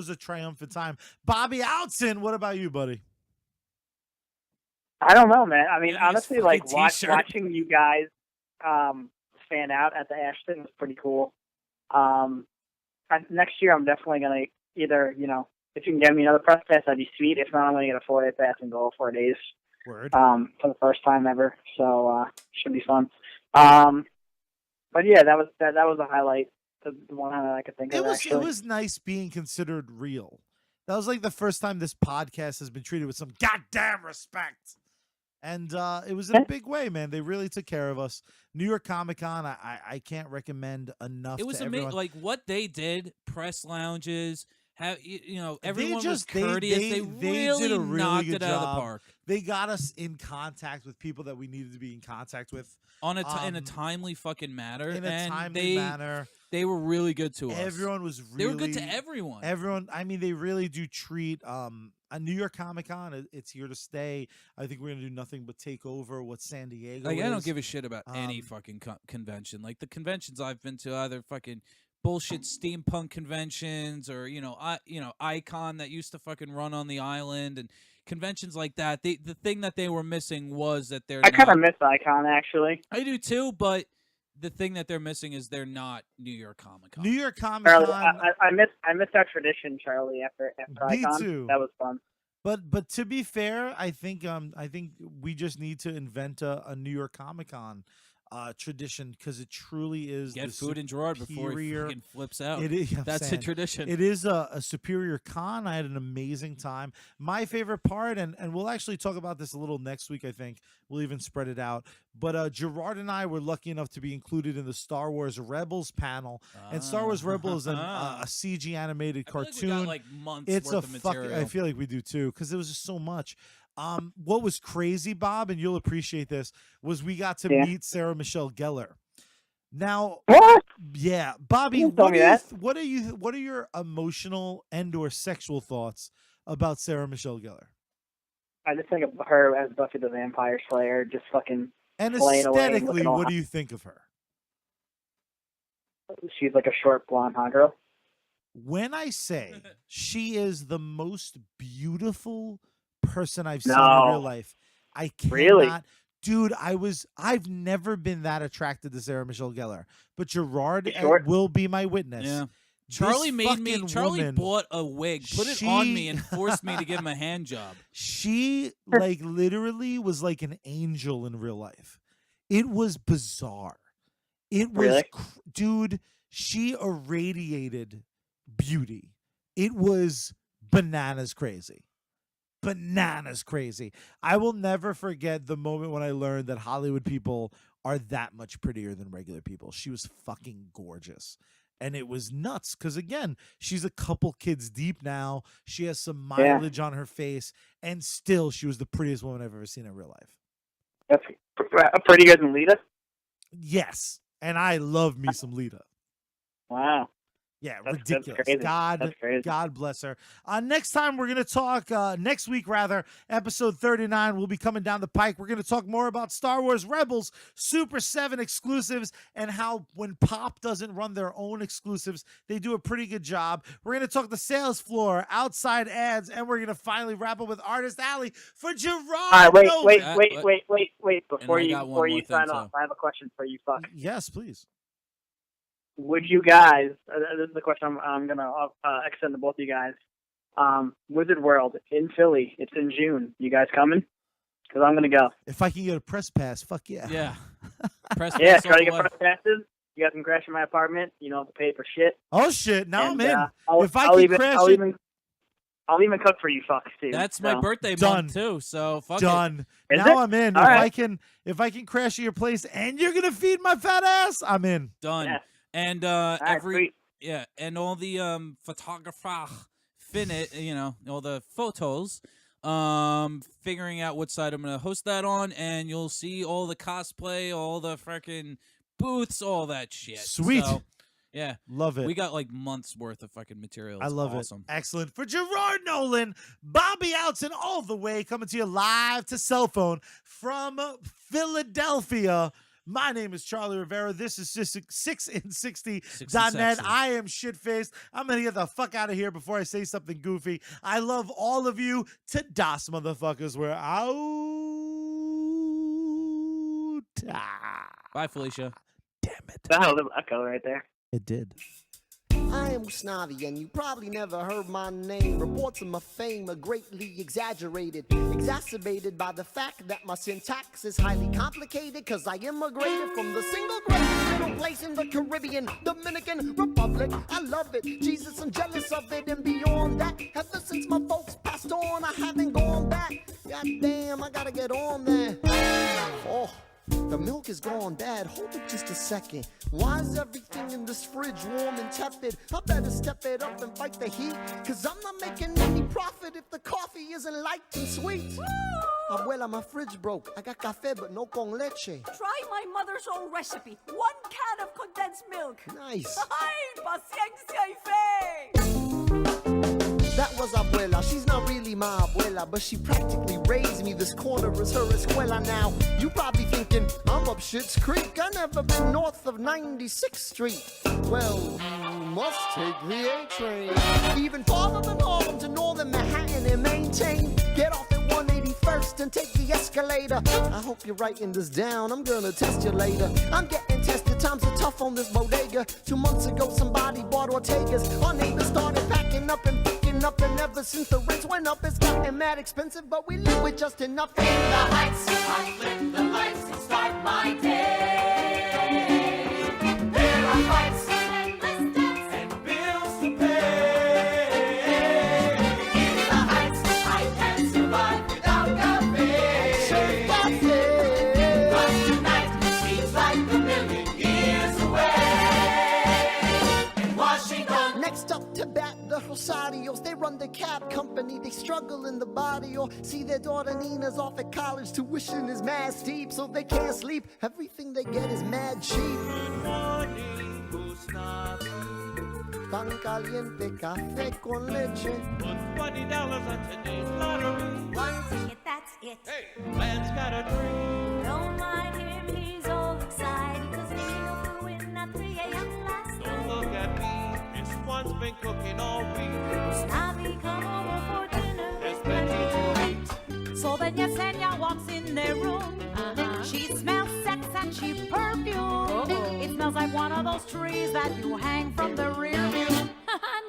a triumphant time. Bobby Outson, what about you, buddy? I don't know, man. I mean, Yeah, his honestly, like fucking t-shirt. watching you guys fan out at the Ashton was pretty cool. Next year, I'm definitely gonna either, if you can get me another press pass, that'd be sweet. If not, I'm gonna get a 4-day pass and go all 4 days. Word. For the first time ever. So should be fun. But yeah, that was a highlight. The one I could think of. It was nice being considered real. That was like the first time this podcast has been treated with some goddamn respect. And it was in a big way, man. They really took care of us. New York Comic Con, I can't recommend enough. It was to amazing. everyone. Like what they did, press lounges, everyone They was just- they- courteous. they Really did a really knocked good it out of the job. park They got us in contact with people that we needed to be in contact with in a timely fucking manner. in a and timely manner. They were really good to us. Everyone was really. They were good to everyone. Everyone, I mean, they really do treat a New York Comic Con. It's here to stay. I think we're gonna do nothing but take over what San Diego. Like I don't is. give a shit about any fucking convention. Like the conventions I've been to, either fucking bullshit steampunk conventions or Icon that used to fucking run on the island and conventions like that. The thing that they were missing was that they're. I kind of miss Icon actually. I do too, but the thing that they're missing is they're not New York Comic Con. New York Comic Charlie, Con. I miss our tradition, Charlie. After Me Icon, too. that was fun. But to be fair, I think we just need to invent a New York Comic Con tradition because it truly is. Get the food in Gerard before he superior- fucking flips out. It is. I'm That's a saying, tradition. It is a superior con. I had an amazing time. My favorite part, and we'll actually talk about this a little next week, I think. We'll even spread it out. But Gerard and I were lucky enough to be included in the Star Wars Rebels panel. And Star Wars Rebels is a CG animated I feel like cartoon. we got like months It's worth a of fucking. material. I feel like we do too, because there was just so much. What was crazy, Bob, and you'll appreciate this, was we got to meet Sarah Michelle Gellar. Now, What? yeah, Bobby, You told me that. what are your emotional and/or sexual thoughts about Sarah Michelle Gellar? I just think of her as Buffy the Vampire Slayer, just fucking. And Playing away and aesthetically, looking all what hot. do you think of her? She's like a short blonde hot girl. When I say she is the most beautiful person I've seen in No. real life, I cannot. Really? Dude, I've never been that attracted to Sarah Michelle Gellar, but Gerard You sure? will be my witness. Yeah. This Charlie made me. fucking Charlie woman, bought a wig, put it on me, she- and forced me to give him a hand job. She like literally was like an angel in real life. It was bizarre. It was, Really? Dude, she irradiated beauty. It was bananas crazy. Bananas crazy. I will never forget the moment when I learned that Hollywood people are that much prettier than regular people. She was fucking gorgeous. And it was nuts because, again, she's a couple kids deep now. She has some mileage on her face. And still, she was the prettiest woman I've ever seen in real life. That's pretty good than Lita. Yes. And I love me some Lita. Wow. Yeah, That's ridiculous. crazy. God, That's crazy. God bless her. Next time we're going to talk, next week rather, episode 39 will be coming down the pike. We're going to talk more about Star Wars Rebels, Super 7 exclusives, and how when Pop doesn't run their own exclusives, they do a pretty good job. We're going to talk the sales floor, outside ads, and we're going to finally wrap up with Artist Alley for Gerard. All right, wait. Before I you got one more sign thing, off, too. I have a question for you, fuck. Yes, please. Would you guys? This is the question I'm gonna extend to both of you guys. Wizard World in Philly. It's in June. You guys coming? Because I'm gonna go. If I can get a press pass, fuck yeah. Yeah. Press Yeah, pass try all to the get way. press passes. You guys can crash in my apartment. You don't have to pay for shit. Oh, shit. Now And, I'm in. I'll, If I I'll can even, crash I'll it- even, I'll even cook for you, fucks too. That's my So, birthday Done. month too. So fuck it. Done. Is Now it? I'm in. All right. If I can crash at your place and you're gonna feed my fat ass, I'm in. Done. Yeah. And All right, sweet. and all the photographer all the photos, figuring out what side I'm gonna host that on, and you'll see all the cosplay, all the freaking booths, all that shit. Sweet. So, yeah. Love it. We got like months worth of fucking material. I It's love awesome. it. Excellent. For Gerard Nolan, Bobby Outson, all the way coming to you live to cell phone from Philadelphia. My name is Charlie Rivera. This is 6in60.net. Sexy. I am shit-faced. I'm going to get the fuck out of here before I say something goofy. I love all of you. To das, motherfuckers. We're out. Bye, Felicia. Damn it. That had a little echo right there. It did. I am Usnavi, and you probably never heard my name. Reports of my fame are greatly exaggerated, exacerbated by the fact that my syntax is highly complicated, cause I immigrated from the single greatest middle place in the Caribbean, Dominican Republic. I love it, Jesus, I'm jealous of it, and beyond that, ever since my folks passed on, I haven't gone back. God damn, I gotta get on that. Oh. The milk is gone bad, hold it just a second. Why is everything in this fridge warm and tepid? I better step it up and fight the heat, cause I'm not making any profit if the coffee isn't light and sweet. Abuela, my fridge broke. I got café but no con leche. Try my mother's own recipe. 1 can of condensed milk. Nice. Ay, paciencia y fe. That was Abuela, she's not really my abuela, but she practically raised me. This corner is her escuela now. You probably thinking, I'm up Schitt's Creek. I never been north of 96th Street. Well, you must take the A train. Even farther than Harlem to northern Manhattan and maintain. Get off at 181st and take the escalator. I hope you're writing this down, I'm gonna test you later. I'm getting tested, times are tough on this bodega. 2 months ago somebody bought Ortega's. Our neighbors started packing up and picking up, and ever since the rents went up, it's gotten mad expensive, but we live with just enough. In the heights, I flip the lights and start my day. There are fights and endless debts and bills to pay. In the heights, I can't survive without cafe. But tonight seems like a million years away. In Washington, next up to bat, the Rosarios, they run the cab company, they struggle in the body, or see their daughter Nina's off at college, tuition is mad steep, so they can't sleep, everything they get is mad cheap. Good morning, Usnavi. Tan caliente café con leche. Put $20 on today's lottery. One ticket, that's it. Hey, man's got a dream. Don't mind him, he's all excited, cause he'll throw in at 3 a.m. last Don't look at me, this one's been cooking all week. Usnavi, come over for dinner. There's plenty to eat. So then Yesenia walks in their room. She smells sex and she perfume. It smells like one of those trees that you hang from the rear view.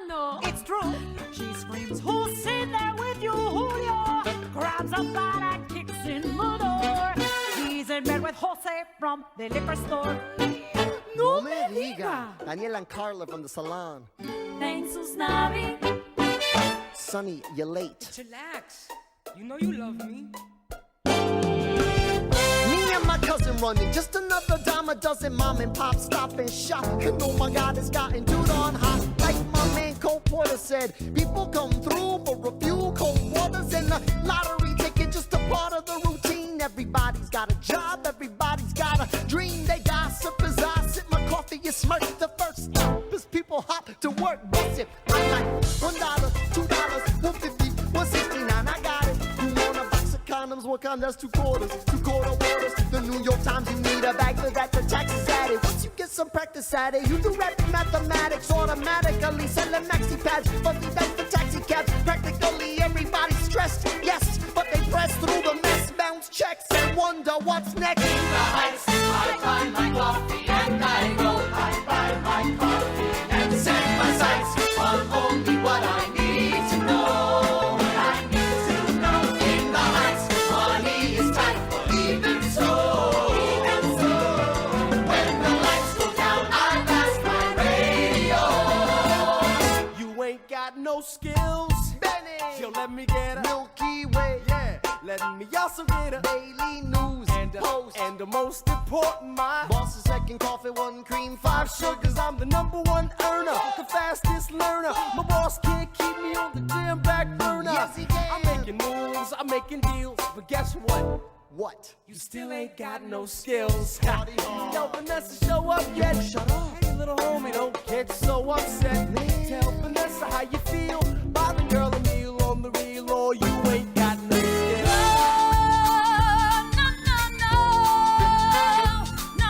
No, it's true. She screams, who's in there with you, Julio? Grabs a bat and kicks in the door. She's in bed with Jose from the liquor store. No me diga. Daniela and Carla from the salon. Thanks, Usnavi. Sonny, you're late. Chillax. You know you love me. Me and my cousin running, just another dime a dozen. Mom and pop stop and shop. And oh my God, it's gotten too darn hot. Like my man Cole Porter said, people come through for a few cold waters, and the lottery ticket just a part of the routine. Everybody's got a job, everybody's got a dream. They gossip as I sip my coffee and smirk. The first stop is people hop to work. Bust it, I'm like $1, $2, $1.50, $1.69. I got it. You want a box of condoms? What kind? That's 2 quarters, 2 quarter waters. The New York Times, you need a bag for that. The taxes added. Once you get some practice at it, you do rapid mathematics automatically. Selling maxi pads, fuzzy bags for taxi cabs. Practically everybody's stressed, yes, but they press through the mess, bounce checks, and wonder what's next. In the heights, I buy my coffee and I go. I buy my coffee and set my sights on only what I need to know. What I need to know. In the heights, money is tight, but even so, when the lights go down, I blast my radio. You ain't got no skills. Benny, Yo, let me get a Milky Way, yeah. Let me also get a Daily News, Post, and the most important, my boss is second coffee, 1 cream, 5 sugar. sugars. I'm the #1 earner, the fastest learner. My boss can't keep me on the damn back burner. Yes, he can. I'm making moves, I'm making deals, but guess what? What? You still ain't got no skills. Party hard. Yo, Vanessa, show up yet? Shut up. Hey, little homie, don't get so upset. Tell Vanessa how you feel. Buy the girl a meal on the real, or you ain't got no skills. No, no, no, no. No,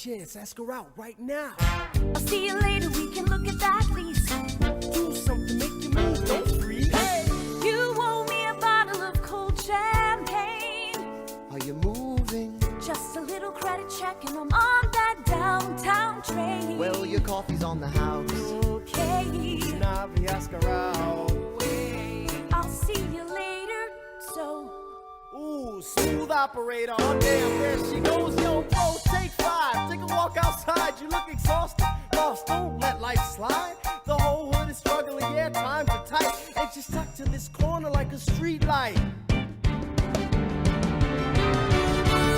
chance. Ask her out right now. I'll see you later, we can look at that lease. Do something, make your move, don't freeze. Hey, you owe me a bottle of cold champagne. Are you moving? Just a little credit check and I'm on that downtown train. Well, your coffee's on the house. Okay, Navi, ask her out. I'll see you later, so. Ooh, smooth operator. Oh, damn, there she goes. Yo, bro, take 5. Take a walk outside. You look exhausted. Lost, don't let life slide. The whole hood is struggling, yeah, times are tight. And she's stuck to this corner like a street light.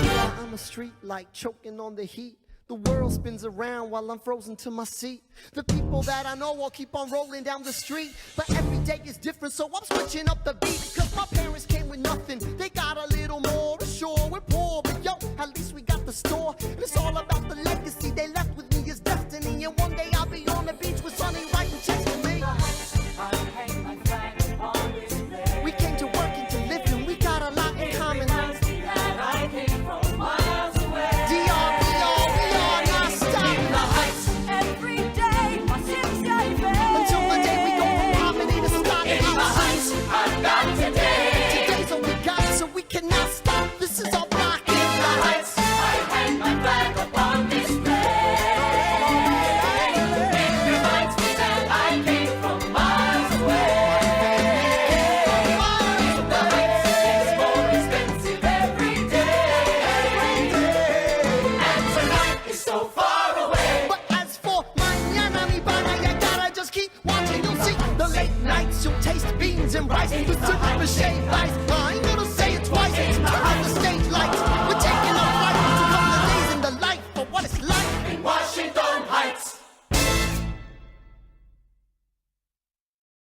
Yeah, I'm a street light choking on the heat. The world spins around while I'm frozen to my seat. The people that I know all keep on rolling down the street. But every day is different, so I'm switching up the beat. Cause my parents came with nothing, they got a little more. Sure, we're poor, but yo, at least we got the store. And it's all about